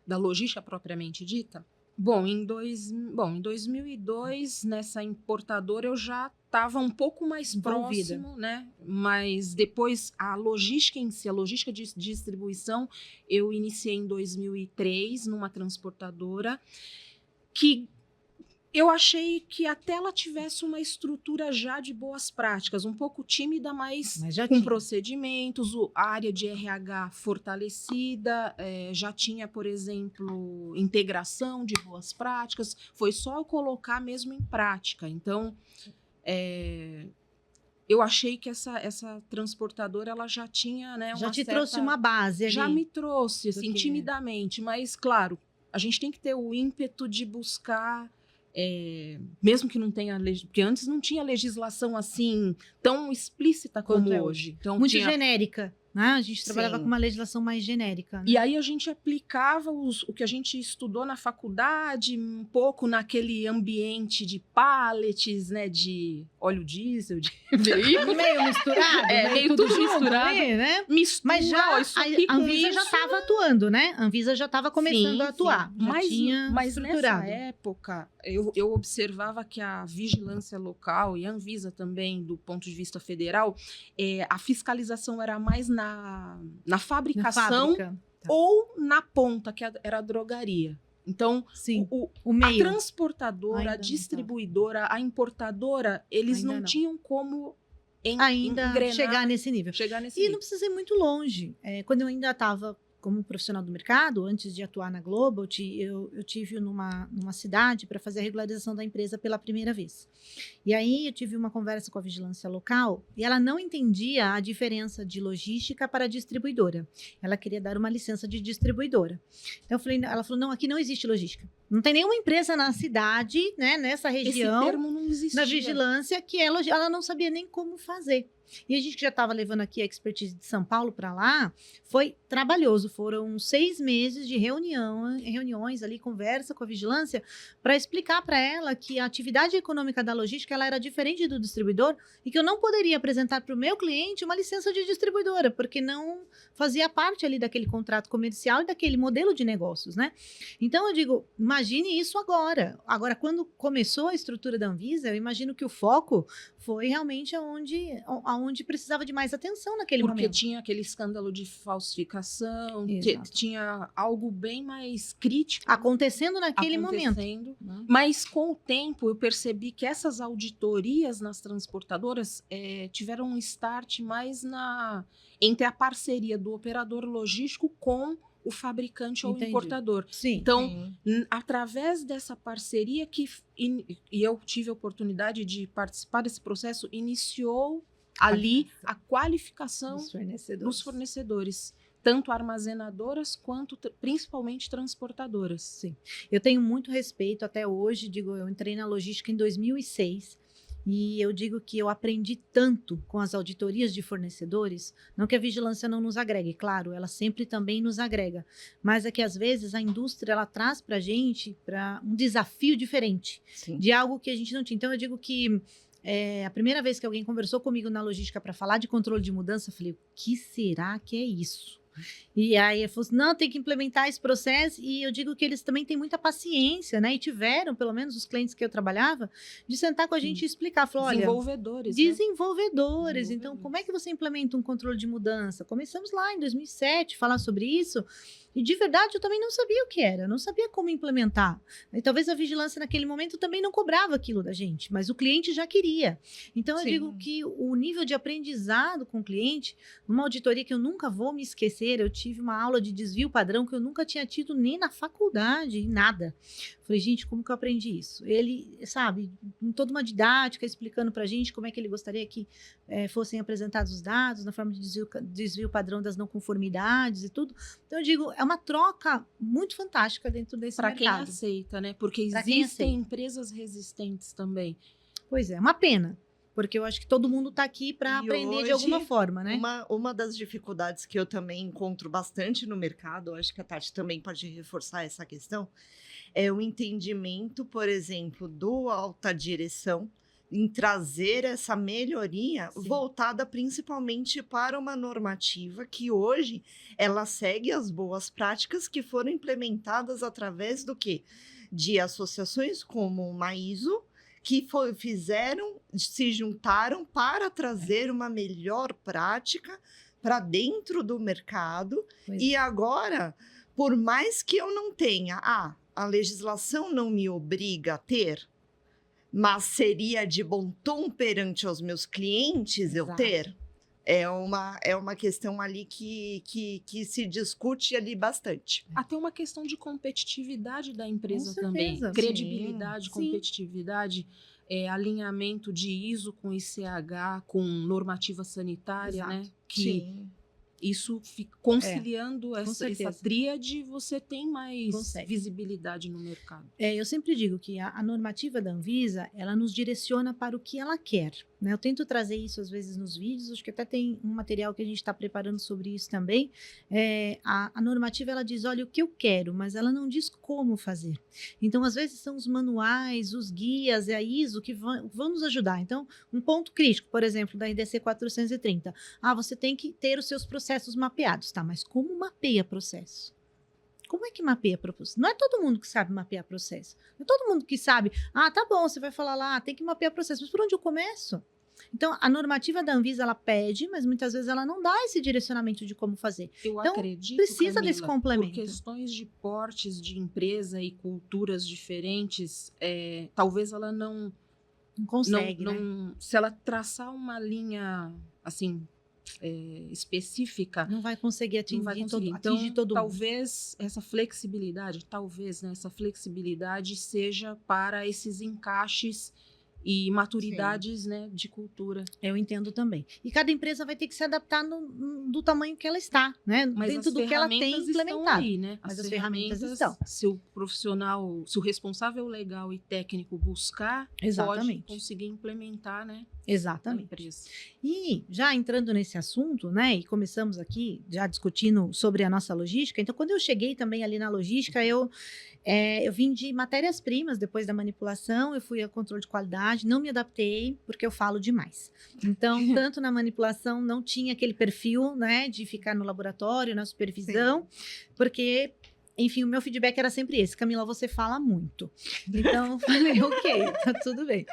Da logística propriamente dita? Bom, em 2002, nessa importadora, eu já estava um pouco mais Envolvida. próximo, né? Mas depois, a logística em si, a logística de distribuição, eu iniciei em 2003, numa transportadora, que eu achei que até ela tivesse uma estrutura já de boas práticas, um pouco tímida, mas já com tinha. procedimentos, a área de RH fortalecida, já tinha, por exemplo, integração de boas práticas, foi só eu colocar mesmo em prática. Então, eu achei que essa transportadora ela já tinha, né, Já uma te certa... trouxe uma base ali. Já me trouxe, assim, que- timidamente, mas, claro, a gente tem que ter o ímpeto de buscar... mesmo que não tenha porque antes não tinha legislação assim tão explícita Quanto como é hoje. Então Muito tinha... genérica, né? A gente trabalhava Sim. com uma legislação mais genérica. Né? E aí a gente aplicava o que a gente estudou na faculdade, um pouco naquele ambiente de pallets, né, de óleo diesel, de veículo. Meio misturado, Meio tudo tudo junto misturado. ali, né? Mistura Mas já isso aqui a com Anvisa já isso. estava atuando, né? A Anvisa já estava começando Sim, a atuar. sim. Já tinha Mas nessa estruturado. época, eu observava que a vigilância local e a Anvisa também, do ponto de vista federal, a fiscalização era mais na Na fabricação fábrica. ou na ponta, que era a drogaria. Então, Sim, o- o a meio. transportadora, Ainda a não distribuidora, a importadora, eles Ainda não não. tinham como Ainda engrenar, chegar nesse nível. chegar nesse E nível. não precisa ir muito longe. Quando eu ainda estava como profissional do mercado, antes de atuar na Globo, eu tive numa cidade para fazer a regularização da empresa pela primeira vez. E aí eu tive uma conversa com a vigilância local e ela não entendia a diferença de logística para distribuidora. Ela queria dar uma licença de distribuidora. Então ela falou, não, aqui não existe logística. Não tem nenhuma empresa na cidade, né, nessa Esse região, termo não existia. na vigilância, que ela não sabia nem como fazer. E a gente que já estava levando aqui a expertise de São Paulo para lá, foi trabalhoso. Foram 6 meses de reuniões ali, conversa com a vigilância, para explicar para ela que a atividade econômica da logística ela era diferente do distribuidor e que eu não poderia apresentar para o meu cliente uma licença de distribuidora, porque não fazia parte ali daquele contrato comercial e daquele modelo de negócios, né? Então eu digo, imagine isso agora. Agora, quando começou a estrutura da Anvisa, eu imagino que o foco foi realmente aonde aonde precisava de mais atenção naquele Porque momento. tinha aquele escândalo de falsificação, Exato. tinha algo bem mais crítico Acontecendo naquele momento. acontecendo. Né? Mas com o tempo eu percebi que essas auditorias nas transportadoras tiveram um start mais entre a parceria do operador logístico com o fabricante ou Entendi. importador. Sim. Então, através dessa parceria e eu tive a oportunidade de participar desse processo, iniciou ali a qualificação dos fornecedores, tanto armazenadoras quanto principalmente transportadoras. Sim. Eu tenho muito respeito até hoje, digo, eu entrei na logística em 2006 e eu digo que eu aprendi tanto com as auditorias de fornecedores, não que a vigilância não nos agregue, claro, ela sempre também nos agrega, mas é que às vezes a indústria ela traz para a gente um desafio diferente, Sim. de algo que a gente não tinha. Então eu digo que a primeira vez que alguém conversou comigo na logística para falar de controle de mudança, eu falei, o que será que é isso? E aí ele falou assim, não, tem que implementar esse processo, e eu digo que eles também têm muita paciência, né? E tiveram, pelo menos os clientes que eu trabalhava, de sentar com a gente e explicar. Falou, olha, desenvolvedores. Então, como é que você implementa um controle de mudança? Começamos lá em 2007 a falar sobre isso, e de verdade eu também não sabia o que era, não sabia como implementar. E talvez a vigilância naquele momento também não cobrava aquilo da gente, mas o cliente já queria. Então eu digo que o nível de aprendizado com o cliente, numa auditoria que eu nunca vou me esquecer, eu tive uma aula de desvio padrão que eu nunca tinha tido nem na faculdade, em nada. Falei, gente, como que eu aprendi isso? Ele, sabe, em toda uma didática, explicando pra gente como é que ele gostaria que fossem apresentados os dados, na forma de desvio padrão das não conformidades e tudo. Então, eu digo, é uma troca muito fantástica dentro desse mercado. Para quem aceita, né? Porque existem empresas resistentes também. Pois é, uma pena. Porque eu acho que todo mundo está aqui para aprender hoje, de alguma forma, né? Uma das dificuldades que eu também encontro bastante no mercado, acho que a Tati também pode reforçar essa questão, é o entendimento, por exemplo, do alta direção em trazer essa melhoria voltada principalmente para uma normativa que hoje ela segue as boas práticas que foram implementadas através do quê? De associações como uma ISO, que se juntaram para trazer uma melhor prática para dentro do mercado. E agora, por mais que eu não tenha, a legislação não me obriga a ter, mas seria de bom tom perante os meus clientes eu ter. É uma questão ali que se discute ali bastante. Até uma questão de competitividade da empresa também. Credibilidade, competitividade, alinhamento de ISO com ICH, com normativa sanitária, né? Que isso conciliando essa tríade, você tem mais visibilidade no mercado. Eu sempre digo que a normativa da Anvisa, ela nos direciona para o que ela quer. Né? Eu tento trazer isso às vezes nos vídeos, acho que até tem um material que a gente está preparando sobre isso também. A normativa, ela diz, olha, o que eu quero, mas ela não diz como fazer. Então, às vezes, são os manuais, os guias, a ISO que vão nos ajudar. Então, um ponto crítico, por exemplo, da RDC 430. Você tem que ter os seus processos mapeados. Tá, mas como mapeia processo? Como é que mapeia processo? Não é todo mundo que sabe mapear processo. Não é todo mundo que sabe. Tá bom, você vai falar lá, tem que mapear processo. Mas por onde eu começo? Então, a normativa da Anvisa, ela pede, mas muitas vezes ela não dá esse direcionamento de como fazer. Eu então, acredito, precisa Camila, desse complemento. Por questões de portes de empresa e culturas diferentes, talvez ela não consegue, né? Se ela traçar uma linha, assim, específica, não vai conseguir atingir, atingir todo mundo. Talvez essa flexibilidade, essa flexibilidade seja para esses encaixes e maturidades, né, de cultura. Eu entendo também. E cada empresa vai ter que se adaptar do tamanho que ela está, né? Mas dentro do que ela tem implementado. Aí, né? Mas as ferramentas estão. Se o profissional, se o responsável legal e técnico buscar, pode conseguir implementar, né? Exatamente. E já entrando nesse assunto, né, e começamos aqui já discutindo sobre a nossa logística, então quando eu cheguei também ali na logística, eu vim de matérias-primas depois da manipulação, eu fui a controle de qualidade, não me adaptei porque eu falo demais. Então, tanto na manipulação não tinha aquele perfil, né, de ficar no laboratório, na supervisão, porque enfim, o meu feedback era sempre esse: Camila, você fala muito. Então, eu falei, ok, tá tudo bem.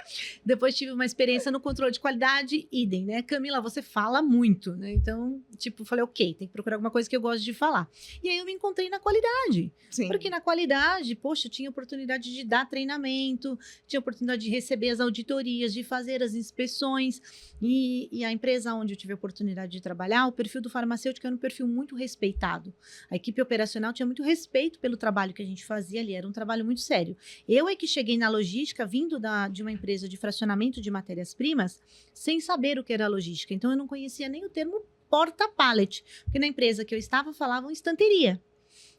Depois tive uma experiência no controle de qualidade, idem, né? Camila, você fala muito, né? Então, tipo, falei, ok, tem que procurar alguma coisa que eu gosto de falar. E aí eu me encontrei na qualidade. Sim. Porque na qualidade, poxa, eu tinha oportunidade de dar treinamento, tinha oportunidade de receber as auditorias, de fazer as inspeções. E a empresa onde eu tive a oportunidade de trabalhar, o perfil do farmacêutico era um perfil muito respeitado. A equipe operacional tinha muito respeito pelo trabalho que a gente fazia ali, era um trabalho muito sério. Eu é que cheguei na logística, vindo de uma empresa de fracionamento de matérias-primas, sem saber o que era logística. Então, eu não conhecia nem o termo porta-pallet, porque na empresa que eu estava falavam estanteria.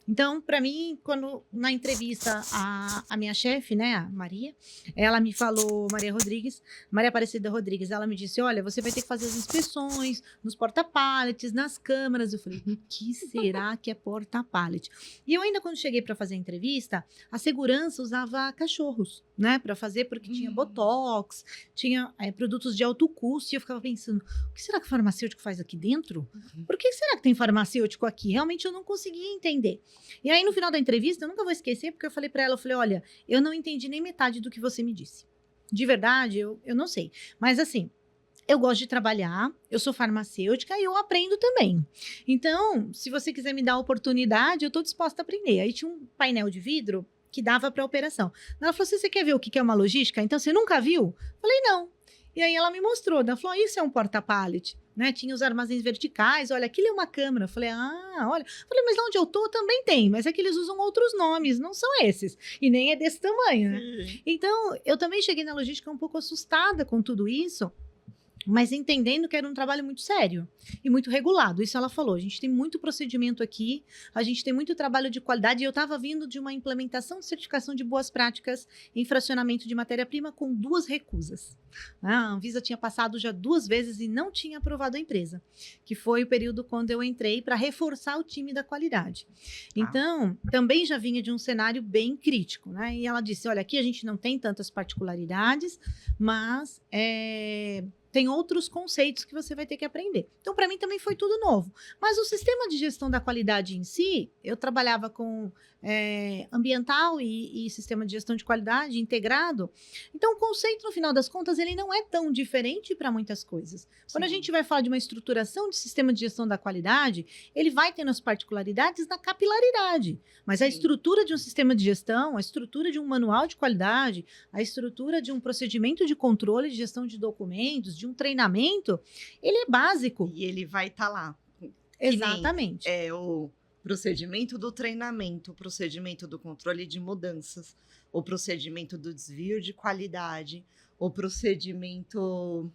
Então, para mim, quando na entrevista a minha chefe, né, a Maria, ela me falou, Maria Aparecida Rodrigues, ela me disse, olha, você vai ter que fazer as inspeções nos porta-pallets, nas câmaras. Eu falei, o que será que é porta-pallet? E eu ainda, quando cheguei para fazer a entrevista, a segurança usava cachorros, né, para fazer, porque tinha botox, tinha produtos de alto custo, e eu ficava pensando, o que será que o farmacêutico faz aqui dentro? Por que será que tem farmacêutico aqui? Realmente eu não conseguia entender. E aí, no final da entrevista, eu nunca vou esquecer, porque eu falei para ela, eu falei, olha, eu não entendi nem metade do que você me disse. De verdade, eu não sei. Mas assim, eu gosto de trabalhar, eu sou farmacêutica e eu aprendo também. Então, se você quiser me dar a oportunidade, eu estou disposta a aprender. Aí tinha um painel de vidro que dava para operação. Ela falou, você quer ver o que é uma logística? Então, você nunca viu? Eu falei, não. E aí ela me mostrou, ela falou, isso é um porta-pallet, né? Tinha os armazéns verticais, olha, aquilo é uma câmara. Eu falei, olha. Eu falei, mas lá onde eu tô também tem, mas é que eles usam outros nomes, não são esses. E nem é desse tamanho, né? Então, eu também cheguei na logística um pouco assustada com tudo isso, mas entendendo que era um trabalho muito sério e muito regulado. Isso ela falou, a gente tem muito procedimento aqui, a gente tem muito trabalho de qualidade, e eu estava vindo de uma implementação de certificação de boas práticas em fracionamento de matéria-prima com 2 recusas. A Anvisa tinha passado já 2 vezes e não tinha aprovado a empresa, que foi o período quando eu entrei para reforçar o time da qualidade. Então, também já vinha de um cenário bem crítico, né? E ela disse, olha, aqui a gente não tem tantas particularidades, mas tem outros conceitos que você vai ter que aprender. Então, para mim também foi tudo novo. Mas o sistema de gestão da qualidade em si, eu trabalhava com ambiental e sistema de gestão de qualidade integrado. Então, o conceito, no final das contas, ele não é tão diferente para muitas coisas. Quando a gente vai falar de uma estruturação de sistema de gestão da qualidade, ele vai tendo as particularidades na capilaridade. Mas a estrutura de um sistema de gestão, a estrutura de um manual de qualidade, a estrutura de um procedimento de controle de gestão de documentos, de um treinamento, ele é básico. E ele vai estar lá. Exatamente. É o procedimento do treinamento, o procedimento do controle de mudanças, o procedimento do desvio de qualidade, o procedimento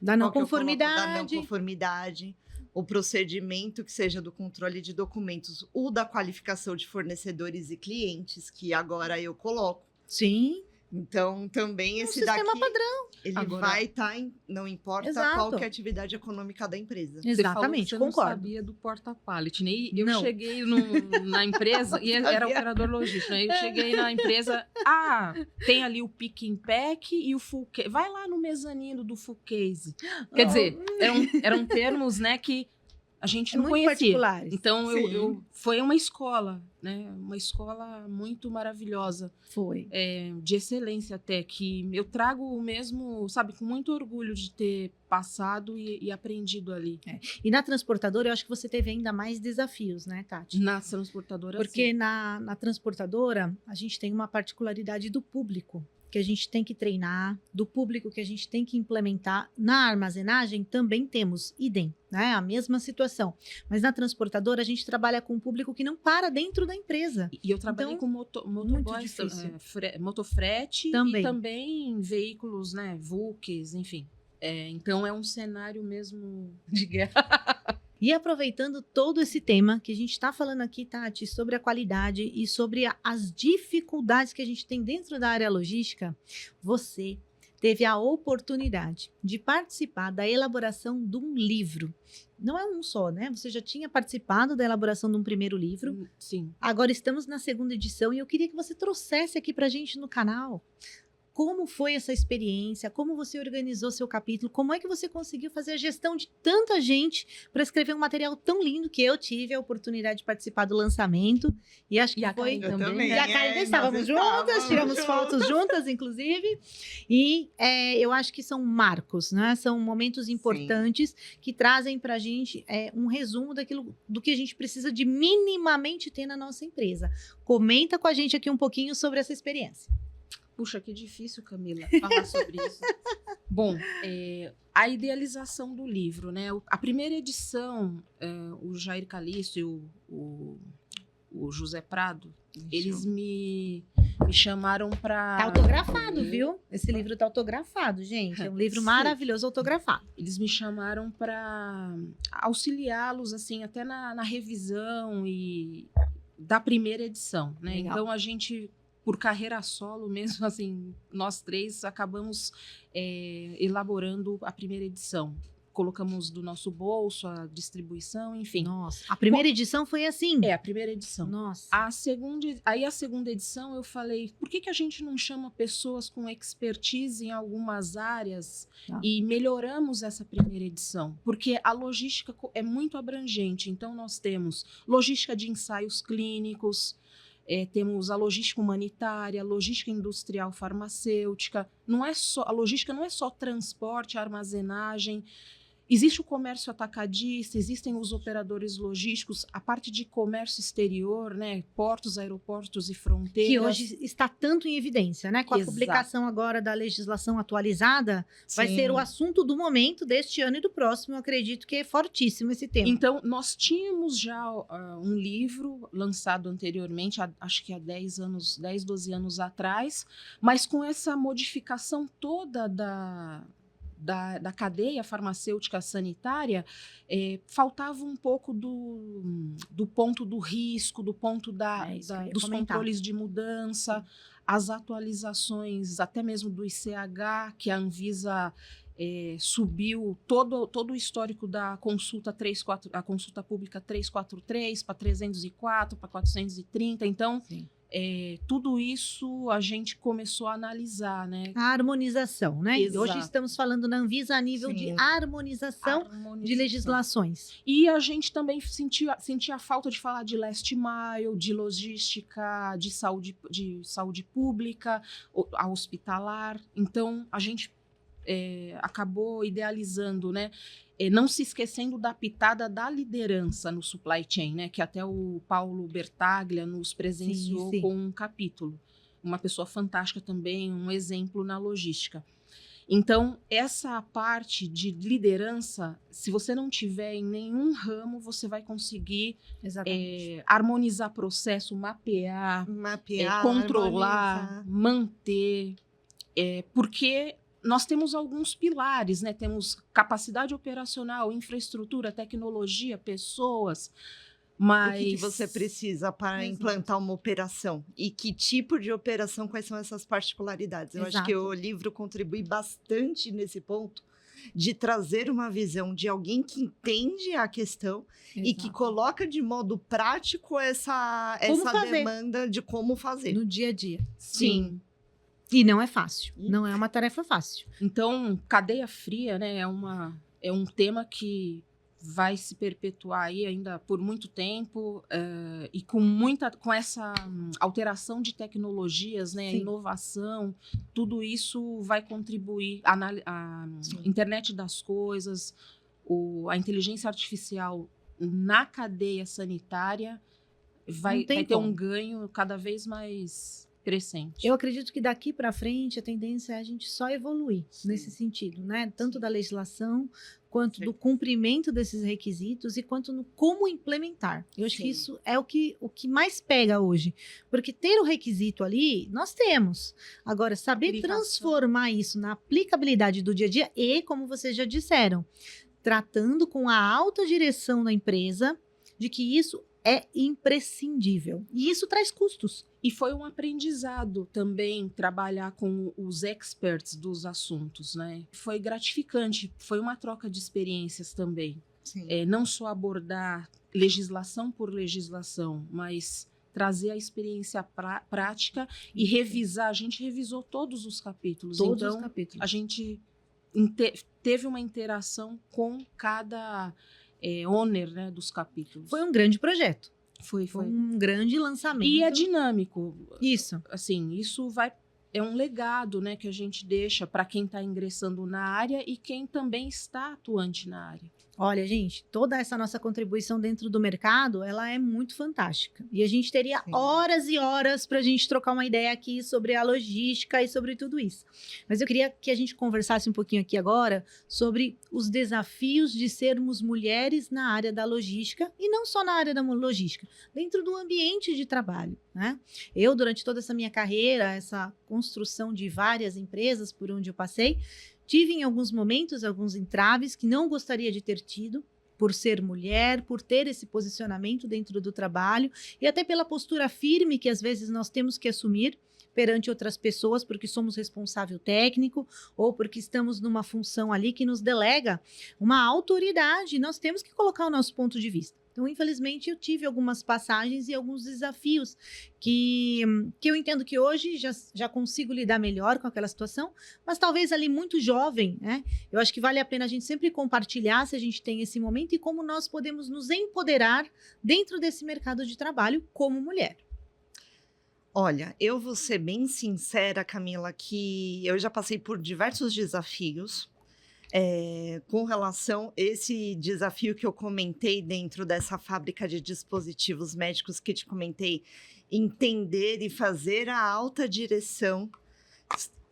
da não da não conformidade. conformidade, o procedimento que seja do controle de documentos, o da qualificação de fornecedores e clientes, que agora eu coloco. Sim. Então, também esse sistema daqui, padrão. ele Agora, vai estar não importa Exato. qual que é a atividade econômica da empresa. Exatamente, você falou que você concordo. não sabia do porta-pallet, né? E eu Não. cheguei na empresa, e era operador logístico, né? Eu cheguei na empresa, tem ali o pick and pack e o full case. Vai lá no mezanino do full case. Quer dizer, eram termos, né, que a gente não muito conhecia. particulares. Então, Sim. foi uma escola, né? Uma escola muito maravilhosa. Foi. De excelência até, que eu trago mesmo, sabe, com muito orgulho de ter passado e aprendido ali. E na transportadora, eu acho que você teve ainda mais desafios, né, Tati? Na transportadora, Porque sim. na transportadora, a gente tem uma particularidade do público que a gente tem que treinar, do público que a gente tem que implementar. Na armazenagem também temos idem, né? A mesma situação. Mas na transportadora a gente trabalha com um público que não para dentro da empresa. E eu trabalhei Então, com muito motoboys, difícil. motofrete Também. e também veículos, né, VUCs, enfim. Então é um cenário mesmo de guerra. E aproveitando todo esse tema que a gente está falando aqui, Tati, sobre a qualidade e sobre as dificuldades que a gente tem dentro da área logística, você teve a oportunidade de participar da elaboração de um livro. Não é um só, né? Você já tinha participado da elaboração de um primeiro livro. Sim. Agora estamos na 2ª edição e eu queria que você trouxesse aqui para a gente no canal como foi essa experiência, como você organizou seu capítulo, como é que você conseguiu fazer a gestão de tanta gente para escrever um material tão lindo que eu tive a oportunidade de participar do lançamento e acho que a foi Karen também. e a Karen estávamos juntas, tiramos fotos juntas, inclusive, e eu acho que são marcos, né? São momentos importantes que trazem para a gente um resumo do que a gente precisa de minimamente ter na nossa empresa. Comenta com a gente aqui um pouquinho sobre essa experiência. Puxa, que difícil, Camila, falar sobre isso. Bom, a idealização do livro, né? A primeira edição, o Jair Calisto e o José Prado, eles me chamaram para... Tá autografado, viu? Esse livro tá autografado, gente. É um livro maravilhoso autografado. Eles me chamaram para auxiliá-los, assim, até na revisão da primeira edição, né? Legal. Então, a gente, por carreira solo mesmo, assim, nós três acabamos elaborando a primeira edição. Colocamos do nosso bolso a distribuição, enfim. Nossa, a primeira edição foi assim? A primeira edição. Nossa. A segunda edição eu falei, por que a gente não chama pessoas com expertise em algumas áreas e melhoramos essa primeira edição? Porque a logística é muito abrangente, então nós temos logística de ensaios clínicos, temos a logística humanitária, logística industrial farmacêutica, a logística não é só transporte, armazenagem. Existe o comércio atacadista, existem os operadores logísticos, a parte de comércio exterior, né, portos, aeroportos e fronteiras. Que hoje está tanto em evidência, né? Com a Exato. publicação agora da legislação atualizada, vai ser o assunto do momento deste ano e do próximo. Eu acredito que é fortíssimo esse tema. Então, nós tínhamos já um livro lançado anteriormente, acho que há 10, 12 anos atrás, mas com essa modificação toda da cadeia farmacêutica sanitária, faltava um pouco do ponto do risco, do ponto dos controles de mudança, as atualizações até mesmo do ICH, que a Anvisa subiu todo o histórico da consulta a consulta pública 343 para 304, para 430, então... tudo isso a gente começou a analisar, né? A harmonização, né? Exato. Hoje estamos falando na Anvisa a nível de harmonização de legislações. E a gente também sentia a falta de falar de last mile, de logística, de saúde pública, a hospitalar. Então, a gente acabou idealizando, né? Não se esquecendo da pitada da liderança no supply chain, né? Que até o Paulo Bertaglia nos presenciou com um capítulo. Uma pessoa fantástica também, um exemplo na logística. Então, essa parte de liderança, se você não tiver em nenhum ramo, você vai conseguir harmonizar processo, mapear controlar, manter, porque... Nós temos alguns pilares, né? Temos capacidade operacional, infraestrutura, tecnologia, pessoas, mas... O que você precisa para implantar uma operação? E que tipo de operação, quais são essas particularidades? Eu acho que o livro contribui bastante nesse ponto de trazer uma visão de alguém que entende a questão e que coloca de modo prático essa demanda de como fazer. No dia a dia. Sim. E não é fácil, não é uma tarefa fácil. Então, cadeia fria, né, é um tema que vai se perpetuar aí ainda por muito tempo e com essa alteração de tecnologias, né, a inovação, tudo isso vai contribuir. A internet das coisas, a inteligência artificial na cadeia sanitária vai ter um ganho cada vez mais... crescente. Eu acredito que daqui para frente a tendência é a gente só evoluir nesse sentido, né? Tanto da legislação, quanto do cumprimento desses requisitos e quanto no como implementar. Eu acho que isso é o que mais pega hoje. Porque ter o requisito ali, nós temos. Agora, saber transformar isso na aplicabilidade do dia a dia e, como vocês já disseram, tratando com a alta direção da empresa de que isso é imprescindível. E isso traz custos. E foi um aprendizado também trabalhar com os experts dos assuntos, né? Foi gratificante, foi uma troca de experiências também. Não só abordar legislação por legislação, mas trazer a experiência prática e revisar. A gente revisou todos os capítulos. Todos então, os capítulos. a gente teve uma interação com cada owner, né, dos capítulos. Foi um grande projeto. Foi. Foi um grande lançamento. E é dinâmico. Isso. Assim, isso é um legado, né, que a gente deixa para quem está ingressando na área e quem também está atuante na área. Olha, gente, toda essa nossa contribuição dentro do mercado, ela é muito fantástica. E a gente teria horas e horas para a gente trocar uma ideia aqui sobre a logística e sobre tudo isso. Mas eu queria que a gente conversasse um pouquinho aqui agora sobre os desafios de sermos mulheres na área da logística e não só na área da logística, dentro do ambiente de trabalho, né? Eu, durante toda essa minha carreira, essa construção de várias empresas por onde eu passei, tive em alguns momentos alguns entraves que não gostaria de ter tido, por ser mulher, por ter esse posicionamento dentro do trabalho e até pela postura firme que às vezes nós temos que assumir perante outras pessoas, porque somos responsável técnico ou porque estamos numa função ali que nos delega uma autoridade. Nós temos que colocar o nosso ponto de vista. Então, infelizmente, eu tive algumas passagens e alguns desafios que eu entendo que hoje já consigo lidar melhor com aquela situação, mas talvez ali muito jovem, né? Eu acho que vale a pena a gente sempre compartilhar se a gente tem esse momento e como nós podemos nos empoderar dentro desse mercado de trabalho como mulher. Olha, eu vou ser bem sincera, Camila, que eu já passei por diversos desafios. Com relação a esse desafio que eu comentei dentro dessa fábrica de dispositivos médicos que te comentei, entender e fazer a alta direção,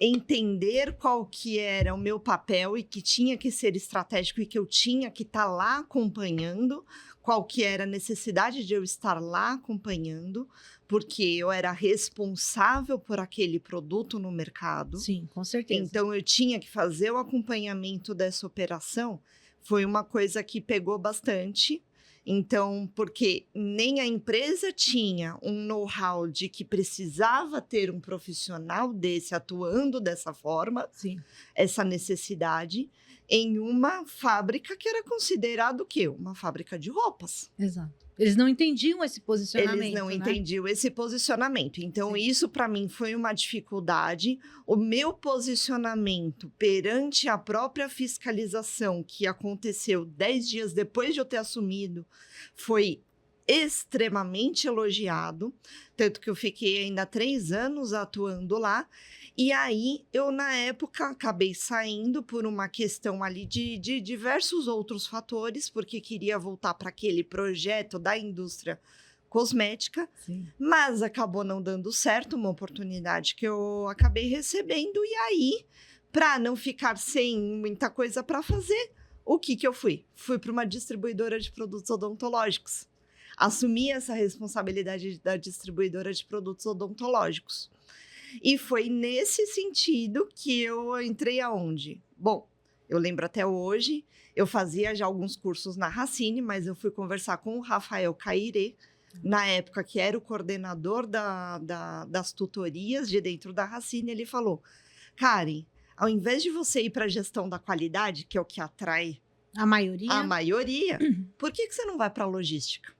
entender qual que era o meu papel e que tinha que ser estratégico e que eu tinha que estar lá acompanhando, qual que era a necessidade de eu estar lá acompanhando, porque eu era responsável por aquele produto no mercado. Sim, com certeza. Então, eu tinha que fazer o acompanhamento dessa operação. Foi uma coisa que pegou bastante. Então, porque nem a empresa tinha um know-how de que precisava ter um profissional desse atuando dessa forma, Sim. essa necessidade, em uma fábrica que era considerado o quê? Uma fábrica de roupas. Exato. Eles não entendiam esse posicionamento. Eles não né? entendiam esse posicionamento. Então, Sim. isso para mim foi uma dificuldade. O meu posicionamento perante a própria fiscalização que aconteceu 10 dias depois de eu ter assumido foi extremamente elogiado. Tanto que eu fiquei ainda 3 anos atuando lá. E aí, eu, na época, acabei saindo por uma questão ali de diversos outros fatores, porque queria voltar para aquele projeto da indústria cosmética, Sim. mas acabou não dando certo, uma oportunidade que eu acabei recebendo. E aí, para não ficar sem muita coisa para fazer, o que eu fui? Fui para uma distribuidora de produtos odontológicos. Assumi essa responsabilidade da distribuidora de produtos odontológicos. E foi nesse sentido que eu entrei aonde? Bom, eu lembro até hoje, eu fazia já alguns cursos na Racine, mas eu fui conversar com o Rafael Cairê, na época que era o coordenador das tutorias de dentro da Racine. Ele falou, Karen, ao invés de você ir para a gestão da qualidade, que é o que atrai A maioria? a maioria, por que você não vai para a logística?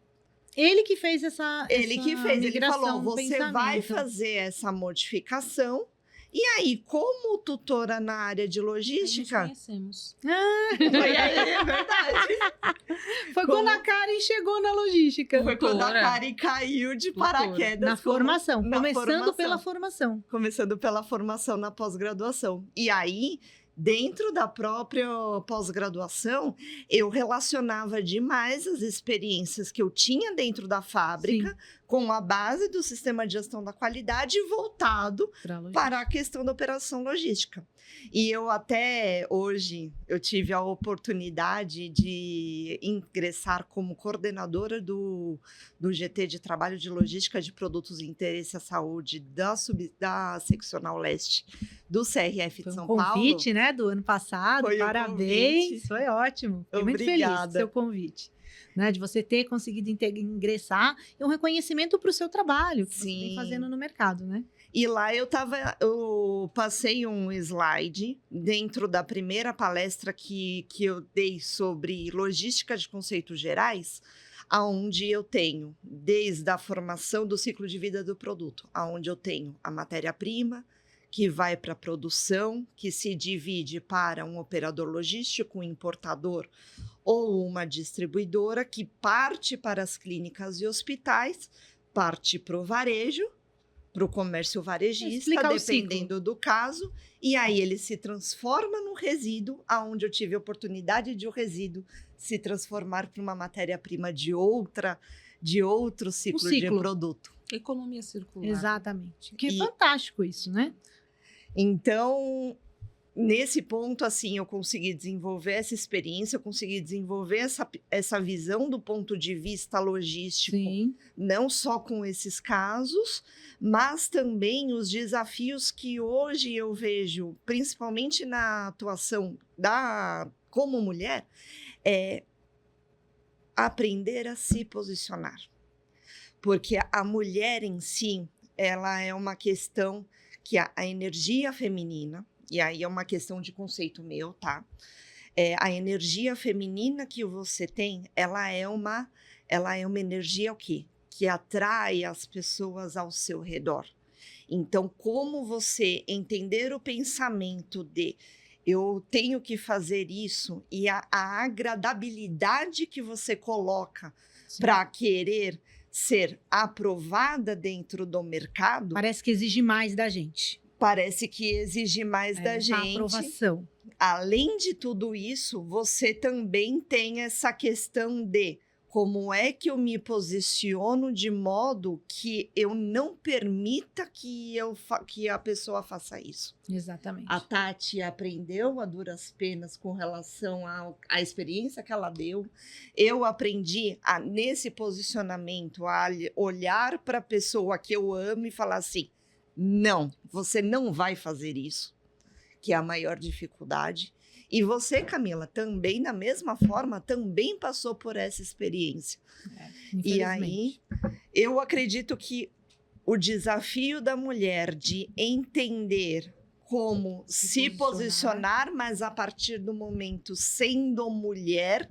Ele que fez essa Ele que fez, ele falou, do você vai pensamento. fazer essa modificação, e aí, como tutora na área de Nos logística... conhecemos. Foi aí, é verdade. Foi quando a Karen chegou na logística. Foi quando a Tutora. Karen caiu de Tutora. paraquedas. Na formação, na começando formação. pela formação. Começando pela formação na pós-graduação. E aí, dentro da própria pós-graduação, eu relacionava demais as experiências que eu tinha dentro da fábrica com a base do sistema de gestão da qualidade voltado para a questão da operação logística. E eu até hoje, eu tive a oportunidade de ingressar como coordenadora do GT de Trabalho de Logística de Produtos de Interesse à Saúde da Seccional Leste do CRF Foi de São um convite, Paulo. né, do ano passado. Foi um Parabéns, convite. foi ótimo. Fiquei muito feliz Obrigada. do seu convite. Né, de você ter conseguido ingressar e um reconhecimento para o seu trabalho que você vem Sim. fazendo no mercado, né? E lá eu passei um slide dentro da primeira palestra que eu dei sobre logística de conceitos gerais, aonde eu tenho, desde a formação do ciclo de vida do produto, aonde eu tenho a matéria-prima, que vai para a produção, que se divide para um operador logístico, um importador ou uma distribuidora, que parte para as clínicas e hospitais, parte para o varejo, para o comércio varejista, dependendo do caso, e aí ele se transforma num resíduo, aonde eu tive a oportunidade de o resíduo se transformar para uma matéria-prima de outro ciclo de produto. Economia circular. Exatamente. Que fantástico isso, né? Então, nesse ponto, assim, eu consegui desenvolver essa experiência, eu consegui desenvolver essa visão do ponto de vista logístico, Sim. Não só com esses casos, mas também os desafios que hoje eu vejo, principalmente na atuação como mulher, é aprender a se posicionar. Porque a mulher em si, ela é uma questão que a energia feminina, e aí é uma questão de conceito meu, tá? A energia feminina que você tem, ela é uma energia o quê? Que atrai as pessoas ao seu redor. Então, como você entender o pensamento de eu tenho que fazer isso e a agradabilidade que você coloca para querer ser aprovada dentro do mercado. Parece que exige mais da gente. Parece que exige mais da gente. A aprovação. Além de tudo isso, você também tem essa questão de como é que eu me posiciono de modo que eu não permita que a pessoa faça isso. Exatamente. A Tati aprendeu a duras penas com relação à experiência que ela deu. Eu aprendi nesse posicionamento a olhar para a pessoa que eu amo e falar assim, não, você não vai fazer isso, que é a maior dificuldade. E você, Camila, também, da mesma forma, também passou por essa experiência. E aí, eu acredito que o desafio da mulher de entender como se posicionar, mas a partir do momento sendo mulher,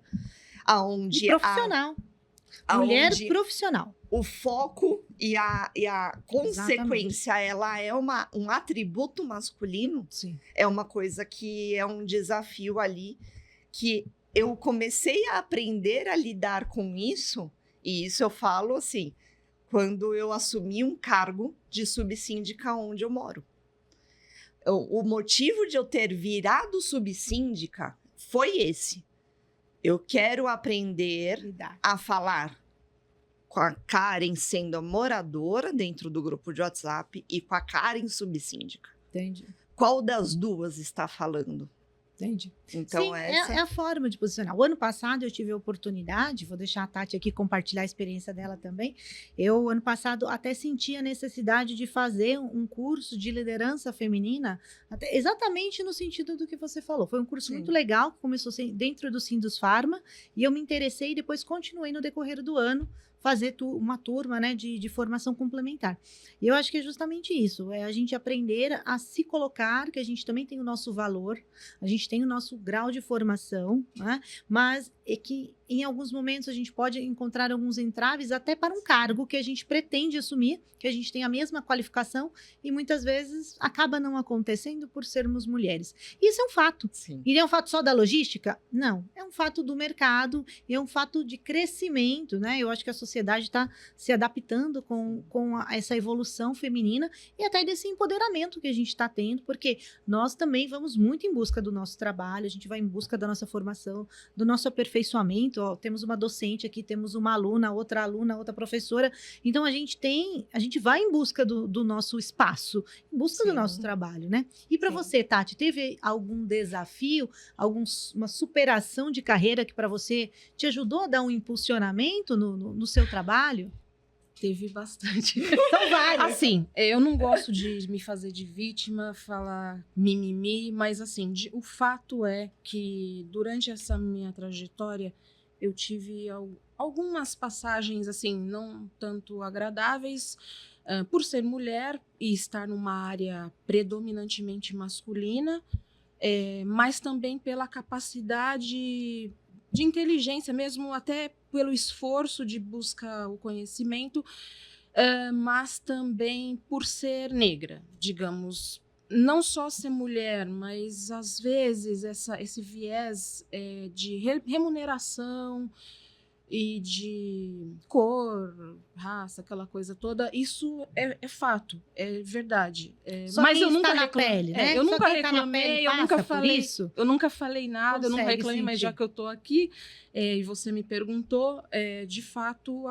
aonde profissional. Mulher profissional. O foco e a consequência, ela é um atributo masculino. Sim. É uma coisa que é um desafio ali, que eu comecei a aprender a lidar com isso, e isso eu falo assim, quando eu assumi um cargo de subsíndica onde eu moro. O motivo de eu ter virado subsíndica foi esse. Eu quero aprender a falar com a Karen sendo a moradora dentro do grupo de WhatsApp e com a Karen subsíndica. Entendi. Qual das duas está falando? Entendi. Então, sim, é a forma de posicionar. O ano passado eu tive a oportunidade, vou deixar a Tati aqui compartilhar a experiência dela também. Eu, ano passado, até senti a necessidade de fazer um curso de liderança feminina, exatamente no sentido do que você falou. Foi um curso muito legal, que começou dentro do Sindusfarma, e eu me interessei e depois continuei no decorrer do ano fazer uma turma, né, de formação complementar. E eu acho que é justamente isso, é a gente aprender a se colocar, que a gente também tem o nosso valor, a gente tem o nosso grau de formação, né, mas é que em alguns momentos a gente pode encontrar alguns entraves até para um cargo que a gente pretende assumir, que a gente tem a mesma qualificação e muitas vezes acaba não acontecendo por sermos mulheres. Isso é um fato. Sim. E é um fato só da logística? Não. É um fato do mercado, é um fato de crescimento, né? Eu acho que a sociedade está se adaptando com essa evolução feminina e até desse empoderamento que a gente está tendo, porque nós também vamos muito em busca do nosso trabalho, a gente vai em busca da nossa formação, do nosso aperfeiçoamento. Ó, temos uma docente aqui, temos uma aluna, outra professora. Então a gente vai em busca do nosso espaço, em busca do nosso trabalho, né? E para você, Tati, teve algum desafio, uma superação de carreira que para você te ajudou a dar um impulsionamento no seu trabalho? Teve bastante. São vários. Assim, eu não gosto de me fazer de vítima, falar mimimi, mas assim, o fato é que durante essa minha trajetória eu tive algumas passagens assim, não tanto agradáveis, por ser mulher e estar numa área predominantemente masculina, mas também pela capacidade de inteligência, mesmo até pelo esforço de busca o conhecimento, mas também por ser negra, digamos. Não só ser mulher, mas às vezes esse viés de remuneração e de cor, raça, aquela coisa toda, isso é fato, é verdade. Só mas quem eu nunca está na pele, né? eu Só nunca quem tá na reclamei, pele eu nunca passa por falei isso. eu nunca falei nada, eu não Consegue reclamei, mas sentir. já que eu tô aqui e você me perguntou, de fato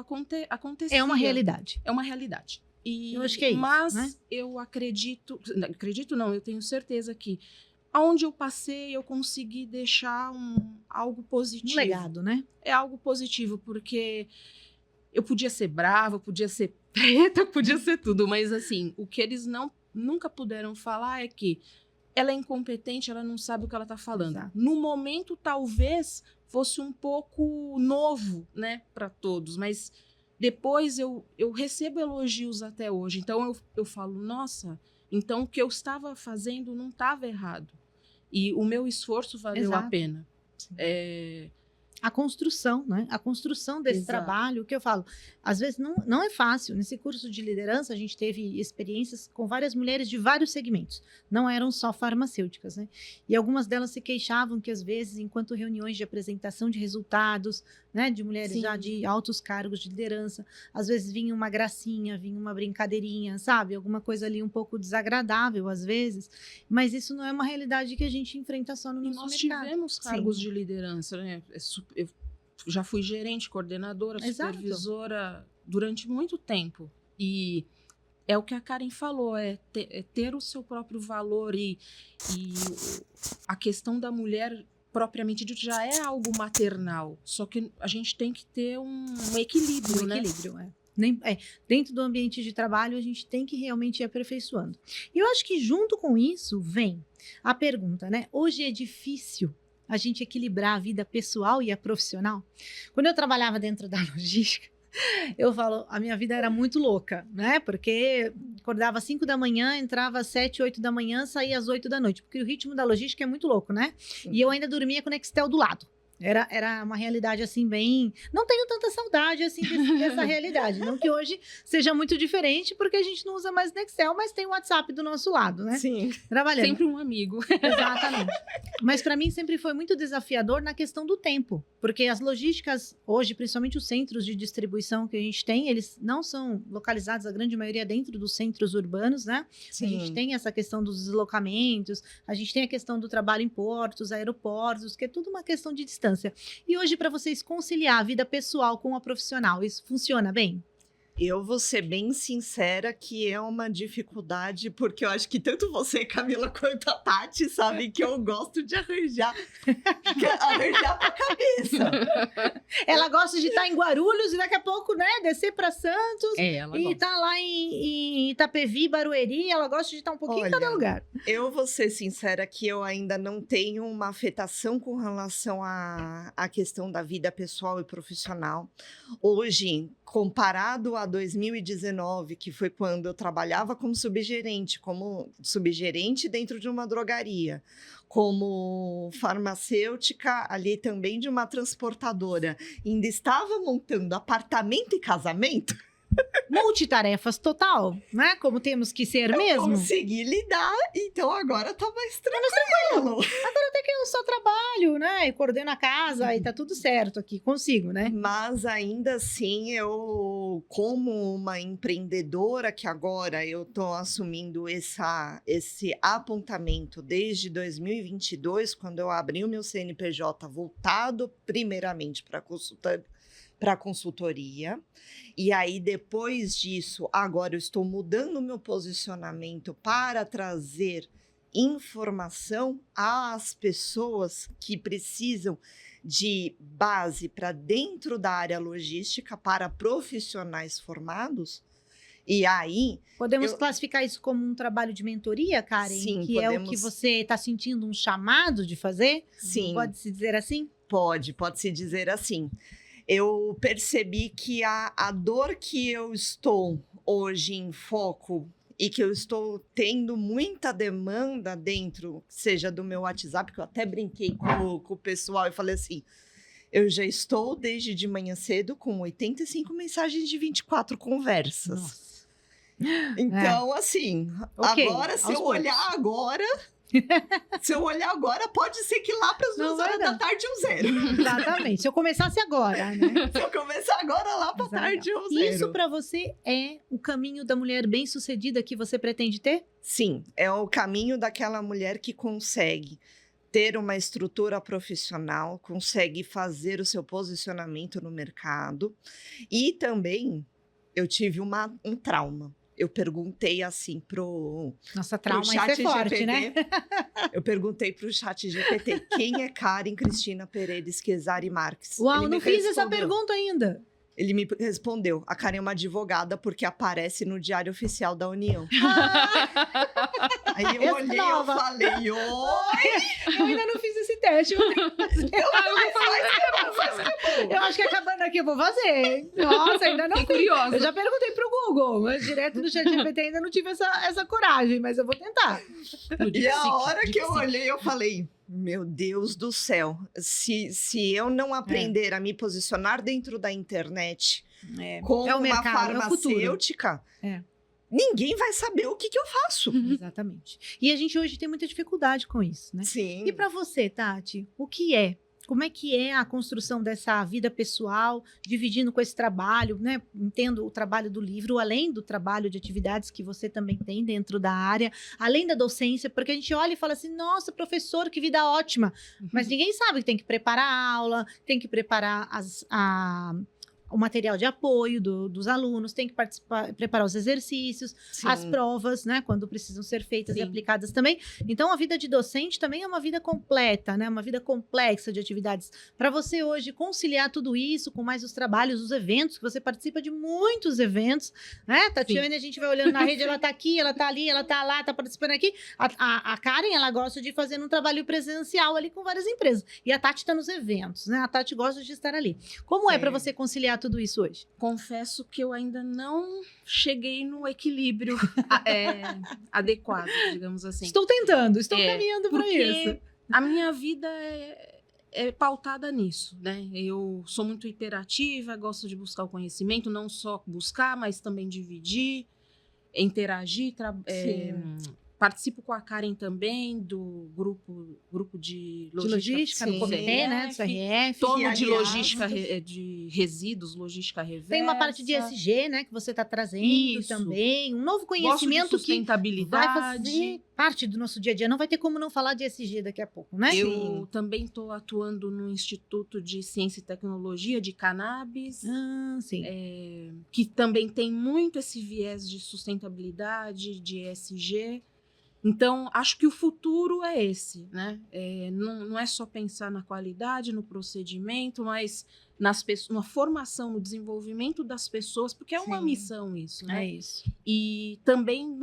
acontecia. É uma realidade. É uma realidade. Eu acho que é isso, mas né? eu acredito não, eu tenho certeza que aonde eu passei eu consegui deixar algo positivo. Um legado, né? É algo positivo, porque eu podia ser brava, eu podia ser preta, eu podia ser tudo, mas assim, o que eles nunca puderam falar é que ela é incompetente, ela não sabe o que ela está falando. Exato. No momento, talvez fosse um pouco novo, né, para todos, mas depois eu recebo elogios até hoje. Então eu falo, nossa, então o que eu estava fazendo não estava errado. E o meu esforço valeu Exato. a pena. A construção, né? A construção desse Exato. trabalho, o que eu falo, às vezes não é fácil. Nesse curso de liderança, a gente teve experiências com várias mulheres de vários segmentos, não eram só farmacêuticas, né? E algumas delas se queixavam que, às vezes, enquanto reuniões de apresentação de resultados, né, de mulheres Sim. já de altos cargos de liderança, às vezes vinha uma gracinha, vinha uma brincadeirinha, sabe? Alguma coisa ali um pouco desagradável, às vezes, mas isso não é uma realidade que a gente enfrenta só no E nosso nós mercado. tivemos cargos de liderança, né? Eu já fui gerente, coordenadora, Exato. supervisora durante muito tempo. E é o que a Karen falou, ter o seu próprio valor e a questão da mulher propriamente dito já é algo maternal. Só que a gente tem que ter um equilíbrio, né? Dentro do ambiente de trabalho, a gente tem que realmente ir aperfeiçoando. E eu acho que junto com isso vem a pergunta, né? Hoje é difícil a gente equilibrar a vida pessoal e a profissional. Quando eu trabalhava dentro da logística, eu falo, a minha vida era muito louca, né? Porque acordava às 5 da manhã, entrava às 7, 8 da manhã, saía às 8 da noite, porque o ritmo da logística é muito louco, né? E eu ainda dormia com o Nextel do lado. Era uma realidade assim bem... Não tenho tanta saudade assim dessa realidade. Não que hoje seja muito diferente, porque a gente não usa mais Nextel, mas tem o WhatsApp do nosso lado, né? Sim. Trabalhando. Sempre um amigo. Exatamente. Mas para mim sempre foi muito desafiador na questão do tempo, porque as logísticas hoje, principalmente os centros de distribuição que a gente tem, eles não são localizados, a grande maioria dentro dos centros urbanos, né? Sim. A gente tem essa questão dos deslocamentos, a gente tem a questão do trabalho em portos, aeroportos, que é tudo uma questão de distância. E hoje, para vocês conciliar a vida pessoal com a profissional, isso funciona bem? Eu vou ser bem sincera que é uma dificuldade, porque eu acho que tanto você, Camila, quanto a Tati sabem que eu gosto de arranjar pra cabeça. Ela gosta de estar em Guarulhos e daqui a pouco, né, descer para Santos Ela e gosta. estar lá em Itapevi, Barueri. Ela gosta de estar um pouquinho em cada Olha, lugar. Eu vou ser sincera que eu ainda não tenho uma afetação com relação à questão da vida pessoal e profissional. Hoje, comparado a 2019, que foi quando eu trabalhava como subgerente dentro de uma drogaria, como farmacêutica ali também de uma transportadora, ainda estava montando apartamento e casamento, Multitarefas total, né? Como temos que ser mesmo. consegui lidar, então agora tá mais tranquilo. Até que eu só trabalho, né? E coordeno a casa e tá tudo certo aqui, consigo, né? Mas ainda assim, eu, como uma empreendedora, que agora eu estou assumindo esse apontamento desde 2022, quando eu abri o meu CNPJ voltado primeiramente para consultoria. E aí, depois disso, agora eu estou mudando o meu posicionamento para trazer informação às pessoas que precisam de base para dentro da área logística, para profissionais formados. E aí... Podemos classificar isso como um trabalho de mentoria, Karen? Sim, que é o que você está sentindo um chamado de fazer? Sim. Pode-se dizer assim? Pode-se dizer assim. Eu percebi que a dor que eu estou hoje em foco e que eu estou tendo muita demanda dentro, seja do meu WhatsApp, que eu até brinquei com o pessoal e falei assim, eu já estou desde de manhã cedo com 85 mensagens de 24 conversas. Nossa. Então, assim, Ok, agora, se aos eu olhar agora... Se eu olhar agora, pode ser que lá para as 2 horas da tarde um zero. Exatamente. Se eu começasse agora, né? Se eu começar agora, lá para tarde um zero. Isso para você é o caminho da mulher bem-sucedida que você pretende ter? Sim, é o caminho daquela mulher que consegue ter uma estrutura profissional, consegue fazer o seu posicionamento no mercado. E também eu tive um trauma. Eu perguntei assim pro Nossa, trauma, isso é chat forte, GPT, né? Eu perguntei pro chat GPT quem é Karen Cristina Peredes Quesari Marques. Uau, Ele me não fiz essa respondeu. pergunta ainda. Ele me respondeu, a Karen é uma advogada porque aparece no Diário Oficial da União. Aí eu Essa olhei e nova. falei, oi! Eu ainda não fiz esse teste. Eu acho que acabando aqui eu vou fazer. Nossa, ainda não Fiquei fiz. curiosa. Eu já perguntei pro Google, mas direto no chat GPT ainda não tive essa coragem, mas eu vou tentar. E a hora que eu olhei, eu falei, meu Deus do céu, se eu não aprender a me posicionar dentro da internet como É o uma mercado, é o futuro. farmacêutica, É. ninguém vai saber o que eu faço. Exatamente. E a gente hoje tem muita dificuldade com isso, né? Sim. E para você, Tati, o que é? Como é que é a construção dessa vida pessoal, dividindo com esse trabalho, né? Entendo o trabalho do livro, além do trabalho de atividades que você também tem dentro da área, além da docência, porque a gente olha e fala assim, nossa, professor, que vida ótima. Mas ninguém sabe que tem que preparar a aula, tem que preparar o material de apoio dos alunos, tem que preparar os exercícios, Sim. as provas, né, quando precisam ser feitas e Sim. aplicadas também. Então, a vida de docente também é uma vida completa, né, uma vida complexa de atividades. Para você hoje conciliar tudo isso com mais os trabalhos, os eventos, que você participa de muitos eventos, né, Tatiane, a gente vai olhando na rede, ela tá aqui, ela tá ali, ela tá lá, tá participando aqui. A Karen, ela gosta de fazer um trabalho presencial ali com várias empresas. E a Tati tá nos eventos, né, a Tati gosta de estar ali. Como é para você conciliar tudo isso hoje? Confesso que eu ainda não cheguei no equilíbrio adequado, digamos assim. Estou tentando, estou caminhando para Porque isso. a minha vida é pautada nisso, né? Eu sou muito interativa, gosto de buscar o conhecimento, não só buscar, mas também dividir, interagir, participo com a Karen também do grupo de logística no comitê, né, do CRF. Tomo de logística de resíduos, logística reversa. Tem uma parte de ESG, né, que você está trazendo Isso. também. Um novo conhecimento Gosto de sustentabilidade. que vai fazer parte do nosso dia a dia. Não vai ter como não falar de ESG daqui a pouco, né? Eu também estou atuando no Instituto de Ciência e Tecnologia de Cannabis, Sim. Que também tem muito esse viés de sustentabilidade, de ESG. Então, acho que o futuro é esse, né? Não é só pensar na qualidade, no procedimento, mas na formação, no desenvolvimento das pessoas, porque é uma missão isso, né? É isso. E também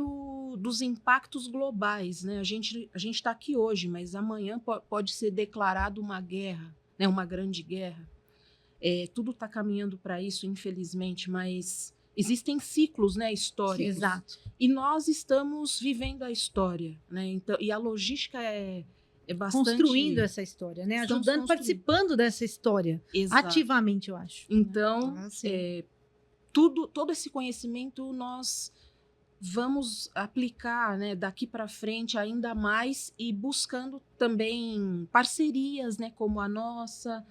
dos impactos globais, né? A gente está aqui hoje, mas amanhã pode ser declarado uma guerra, né? Uma grande guerra. Tudo está caminhando para isso, infelizmente, mas existem ciclos, né, históricos. Exato. E nós estamos vivendo a história, né? Então, e a logística é bastante... Construindo essa história, né? Estamos Ajudando, participando dessa história. Exato. Ativamente, eu acho. Então, todo esse conhecimento nós vamos aplicar, né, daqui para frente ainda mais e buscando também parcerias, né, como a nossa.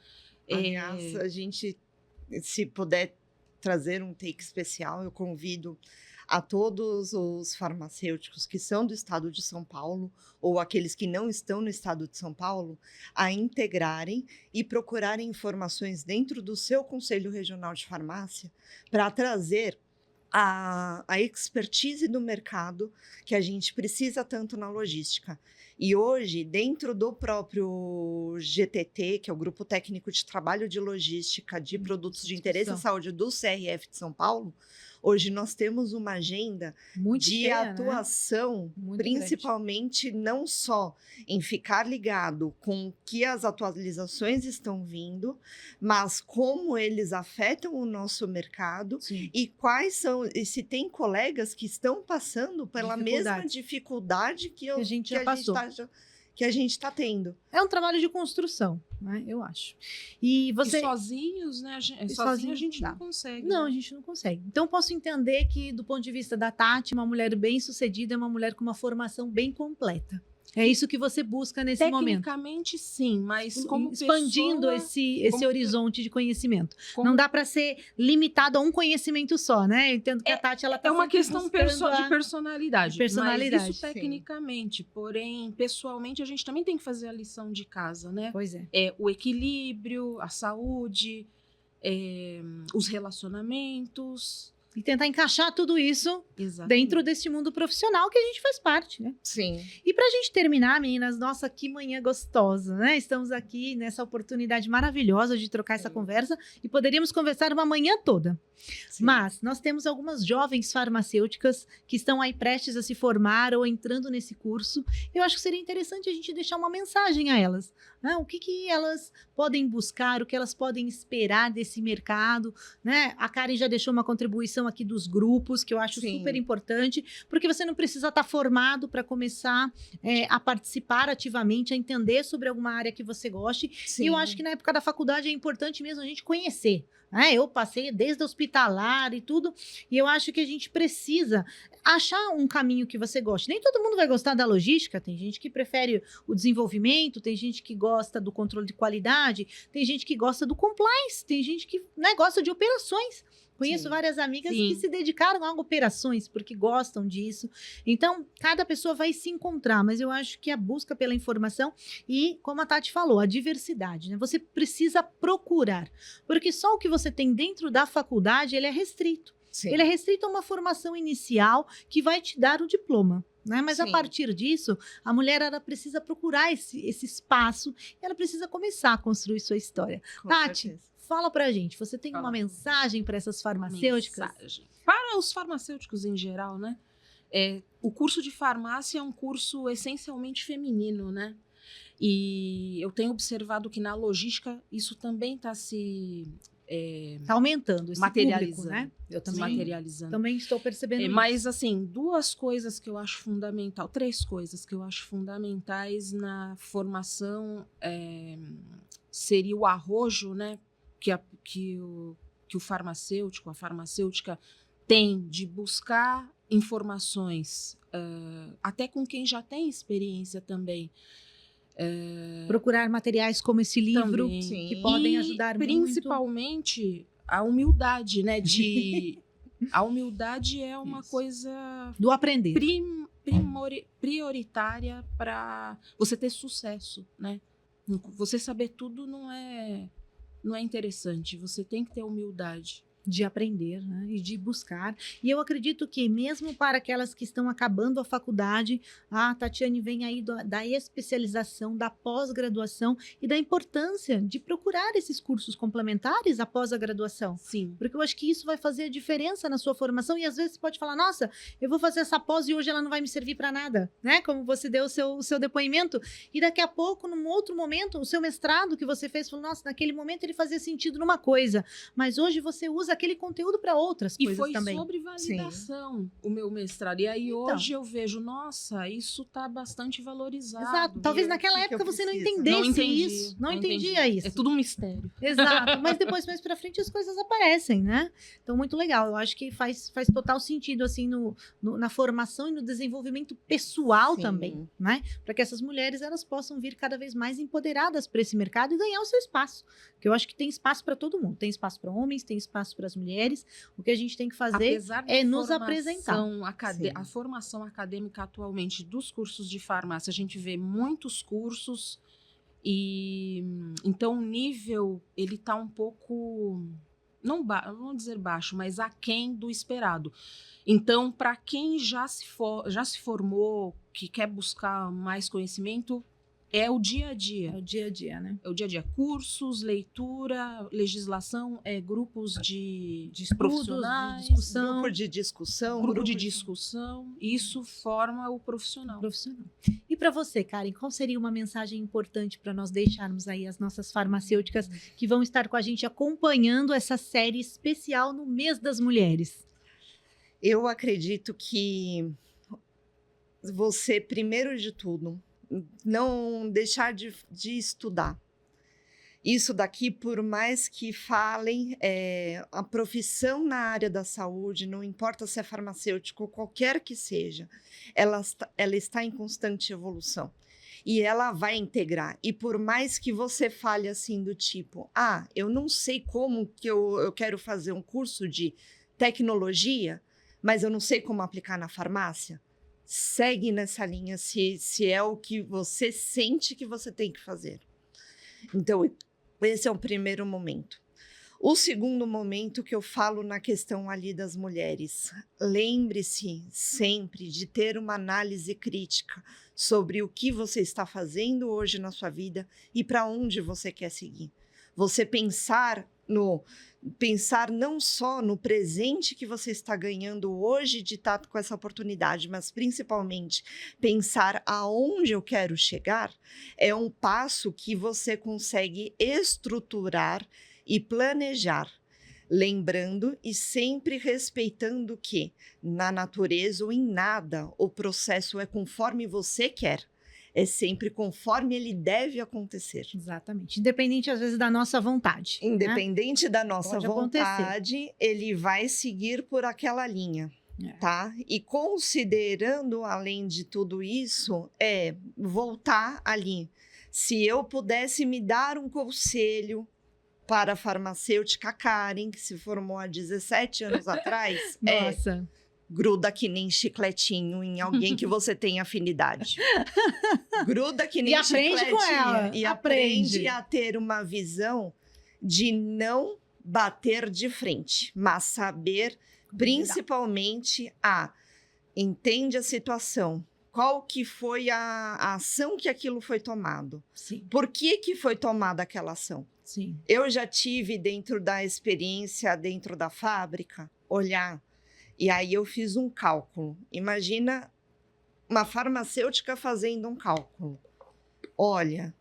Aliás, a gente, se puder trazer um take especial, eu convido a todos os farmacêuticos que são do estado de São Paulo ou aqueles que não estão no estado de São Paulo a integrarem e procurarem informações dentro do seu Conselho Regional de Farmácia para trazer a expertise do mercado que a gente precisa tanto na logística. E hoje, dentro do próprio GTT, que é o Grupo Técnico de Trabalho de Logística de Produtos de Interesse à Saúde do CRF de São Paulo, hoje nós temos uma agenda Muito de cheia, né? atuação, Muito principalmente não só em ficar ligado com que as atualizações estão vindo, mas como eles afetam o nosso mercado Sim. e quais são, e se tem colegas que estão passando pela mesma dificuldade que a gente já passou. Que a gente está tendo. É um trabalho de construção, né? Eu acho. E você... sozinhos, né? Sozinho a gente não consegue. Não, né? a gente não consegue. Então, posso entender que, do ponto de vista da Tati, uma mulher bem-sucedida é uma mulher com uma formação bem completa. É isso que você busca nesse momento. Tecnicamente, sim, mas como expandindo pessoa, esse horizonte de conhecimento. como... Não dá para ser limitado a um conhecimento só, né? Eu entendo que a Tati, ela tá é uma questão de personalidade. Mas isso tecnicamente, porém, pessoalmente, a gente também tem que fazer a lição de casa, né? Pois é. O equilíbrio, a saúde, os relacionamentos... E tentar encaixar tudo isso Exatamente. Dentro desse mundo profissional que a gente faz parte, né? Sim. E pra gente terminar, meninas, nossa, que manhã gostosa, né? Estamos aqui nessa oportunidade maravilhosa de trocar essa conversa e poderíamos conversar uma manhã toda. Sim. Mas nós temos algumas jovens farmacêuticas que estão aí prestes a se formar ou entrando nesse curso. Eu acho que seria interessante a gente deixar uma mensagem a elas. Né? O que elas podem buscar, o que elas podem esperar desse mercado, né? A Karen já deixou uma contribuição aqui dos grupos, que eu acho super importante, porque você não precisa estar formado para começar a participar ativamente, a entender sobre alguma área que você goste. Sim. E eu acho que na época da faculdade é importante mesmo a gente conhecer. Eu passei desde hospitalar e tudo, e eu acho que a gente precisa achar um caminho que você goste. Nem todo mundo vai gostar da logística, tem gente que prefere o desenvolvimento, tem gente que gosta do controle de qualidade, tem gente que gosta do compliance, tem gente que gosta de operações. Conheço várias amigas que se dedicaram a operações porque gostam disso. Então, cada pessoa vai se encontrar, mas eu acho que a busca pela informação e, como a Tati falou, a diversidade, né? Você precisa procurar, porque só o que você tem dentro da faculdade, ele é restrito. Sim. Ele é restrito a uma formação inicial que vai te dar o diploma. Né? Mas a partir disso, a mulher ela precisa procurar esse espaço e ela precisa começar a construir sua história. Com Tati, certeza. Fala pra gente, você tem uma mensagem para essas farmacêuticas? Para os farmacêuticos em geral, né? O curso de farmácia é um curso essencialmente feminino, né? E eu tenho observado que na logística isso também está se... Está aumentando esse materializando, público, né? Eu também, materializando. Também estou percebendo isso. Mas, assim, duas coisas que eu acho fundamental, três coisas que eu acho fundamentais na formação seria o arrojo, né? Que o farmacêutico, a farmacêutica tem de buscar informações, até com quem já tem experiência também. Procurar materiais como esse livro, que podem ajudar principalmente muito. A humildade, né? A humildade é uma coisa... Do aprender. Prioritária para você ter sucesso, né? Você saber tudo não é interessante. Você tem que ter humildade. De aprender, né? E de buscar. E eu acredito que, mesmo para aquelas que estão acabando a faculdade, a Tatiane vem aí da especialização, da pós-graduação e da importância de procurar esses cursos complementares após a graduação. Sim. Porque eu acho que isso vai fazer a diferença na sua formação e às vezes você pode falar, nossa, eu vou fazer essa pós e hoje ela não vai me servir para nada, né? Como você deu o seu depoimento. E daqui a pouco, num outro momento, o seu mestrado que você fez, falou, nossa, naquele momento ele fazia sentido numa coisa, mas hoje você usa aquele conteúdo para outras coisas também. E foi sobre validação o meu mestrado. E aí hoje eu vejo, nossa, isso está bastante valorizado. Exato. Talvez naquela época você não entendesse isso. Não entendia isso. É tudo um mistério. Exato. Mas depois, mais para frente, as coisas aparecem, né? Então, muito legal. Eu acho que faz total sentido, assim, na formação e no desenvolvimento pessoal também, né? Para que essas mulheres, elas possam vir cada vez mais empoderadas para esse mercado e ganhar o seu espaço. Porque eu acho que tem espaço para todo mundo. Tem espaço para homens, tem espaço para as mulheres. O que a gente tem que fazer é nos apresentar. A formação acadêmica atualmente dos cursos de farmácia, a gente vê muitos cursos e então o nível ele está um pouco não vamos dizer baixo, mas aquém do esperado. Então, para quem já se formou, que quer buscar mais conhecimento, é o dia a dia. É o dia a dia, né? É o dia a dia. Cursos, leitura, legislação, grupos de estudos, profissionais, de discussão. Grupo de discussão. Isso forma o profissional. E para você, Karen, qual seria uma mensagem importante para nós deixarmos aí as nossas farmacêuticas que vão estar com a gente acompanhando essa série especial no Mês das Mulheres? Eu acredito que você, primeiro de tudo, não deixar de estudar. Isso daqui, por mais que falem, a profissão na área da saúde, não importa se é farmacêutico ou qualquer que seja, ela está em constante evolução. E ela vai integrar. E por mais que você fale assim do tipo, eu não sei como que eu quero fazer um curso de tecnologia, mas eu não sei como aplicar na farmácia, segue nessa linha se é o que você sente que você tem que fazer. Então, esse é o primeiro momento. O segundo momento que eu falo na questão ali das mulheres, lembre-se sempre de ter uma análise crítica sobre o que você está fazendo hoje na sua vida e para onde você quer seguir. Você pensar não só no presente que você está ganhando hoje de estar com essa oportunidade, mas principalmente pensar aonde eu quero chegar, é um passo que você consegue estruturar e planejar, lembrando e sempre respeitando que na natureza ou em nada o processo é conforme você quer. É sempre conforme ele deve acontecer. Exatamente. Independente, às vezes, da nossa vontade. Independente, né? Da nossa Pode vontade, acontecer. ele vai seguir por aquela linha, tá? E considerando, além de tudo isso, voltar ali. Se eu pudesse me dar um conselho para a farmacêutica Karen, que se formou há 17 anos atrás, Nossa. Gruda que nem chicletinho em alguém que você tem afinidade. Gruda que nem chicletinho. E aprende com ela. E aprende a ter uma visão de não bater de frente, mas saber, principalmente, entende a situação. Qual que foi a ação que aquilo foi tomado? Sim. Por que foi tomada aquela ação? Sim. Eu já tive, dentro da experiência, dentro da fábrica, olhar. E aí eu fiz um cálculo. Imagina uma farmacêutica fazendo um cálculo. Olha,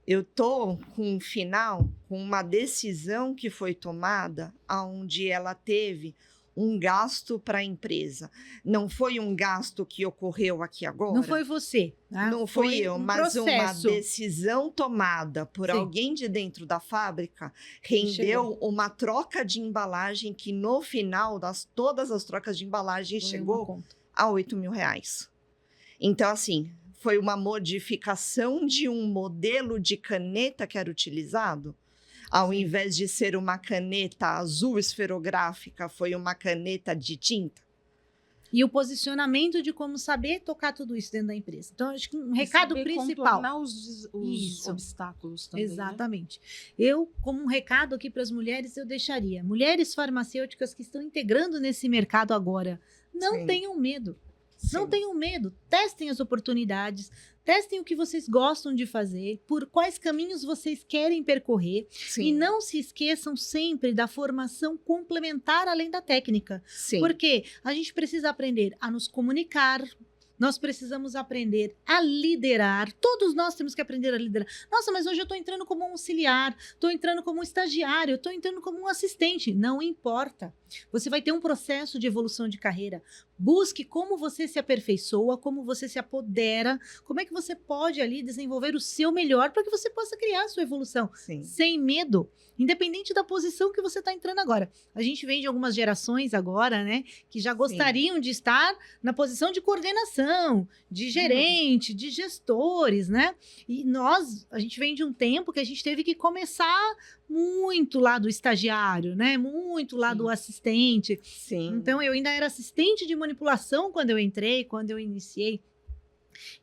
eu estou com um final, com uma decisão que foi tomada, onde ela teve um gasto para a empresa. Não foi um gasto que ocorreu aqui agora. Não foi você. Né? Não foi eu, mas processo. Uma decisão tomada por alguém de dentro da fábrica rendeu uma troca de embalagem que no final, todas as trocas de embalagem, chegou a R$8.000. Então, assim, foi uma modificação de um modelo de caneta que era utilizado. Ao invés de ser uma caneta azul esferográfica, foi uma caneta de tinta. E o posicionamento de como saber tocar tudo isso dentro da empresa. Então, acho que um recado principal. Os obstáculos também. Exatamente. Né? Eu, como um recado aqui para as mulheres, eu deixaria. Mulheres farmacêuticas que estão integrando nesse mercado agora, não tenham medo. Não tenham medo, testem as oportunidades, testem o que vocês gostam de fazer, por quais caminhos vocês querem percorrer. E não se esqueçam sempre da formação complementar além da técnica. Porque a gente precisa aprender a nos comunicar, nós precisamos aprender a liderar. Todos nós temos que aprender a liderar. Nossa, mas hoje eu estou entrando como um auxiliar, estou entrando como um estagiário, estou entrando como um assistente. Não importa. Você vai ter um processo de evolução de carreira. Busque como você se aperfeiçoa, como você se apodera, como é que você pode ali desenvolver o seu melhor para que você possa criar a sua evolução. Sem medo, independente da posição que você está entrando agora. A gente vem de algumas gerações agora, né, que já gostariam de estar na posição de coordenação, de gerente, de gestores, né? E a gente vem de um tempo que a gente teve que começar muito lá do estagiário, né? Muito lá do assistente. Então, eu ainda era assistente de manipulação quando eu entrei, quando eu iniciei.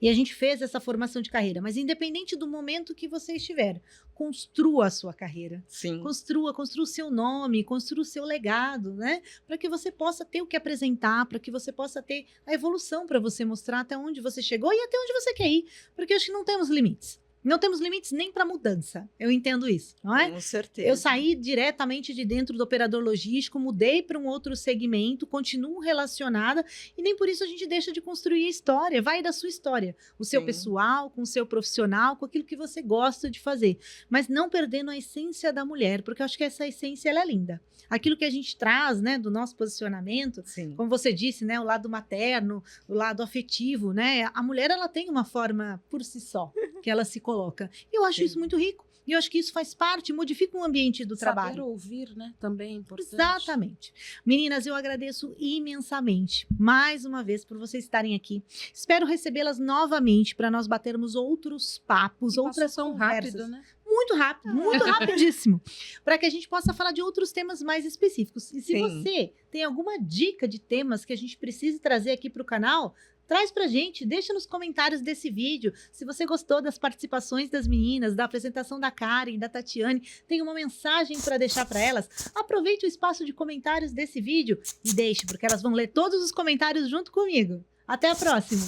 E a gente fez essa formação de carreira, mas independente do momento que você estiver, construa a sua carreira. Sim. Construa o seu nome, construa o seu legado, né? Para que você possa ter o que apresentar, para que você possa ter a evolução para você mostrar até onde você chegou e até onde você quer ir. Porque eu acho que não temos limites. Não temos limites nem para mudança. Eu entendo isso, não é? Com certeza. Eu saí diretamente de dentro do operador logístico, mudei para um outro segmento, continuo relacionada e nem por isso a gente deixa de construir a história. Vai da sua história, o seu Sim. pessoal, com o seu profissional, com aquilo que você gosta de fazer, mas não perdendo a essência da mulher, porque eu acho que essa essência ela é linda. Aquilo que a gente traz, né, do nosso posicionamento, Sim. como você disse, né, o lado materno, o lado afetivo, né? A mulher ela tem uma forma por si só que ela se coloca. E eu acho Sim. isso muito rico. E eu acho que isso faz parte, modifica o ambiente do Saber trabalho. ouvir, né? Também é importante. Exatamente. Meninas, eu agradeço imensamente, mais uma vez, por vocês estarem aqui. Espero recebê-las novamente para nós batermos outros papos, E outras passou tão conversas. rápido, né? Muito rapidíssimo, para que a gente possa falar de outros temas mais específicos. E se Sim. você tem alguma dica de temas que a gente precise trazer aqui para o canal, traz pra gente, deixa nos comentários desse vídeo. Se você gostou das participações das meninas, da apresentação da Karen, da Tatiane, tem uma mensagem para deixar para elas, aproveite o espaço de comentários desse vídeo e deixe, porque elas vão ler todos os comentários junto comigo. Até a próxima!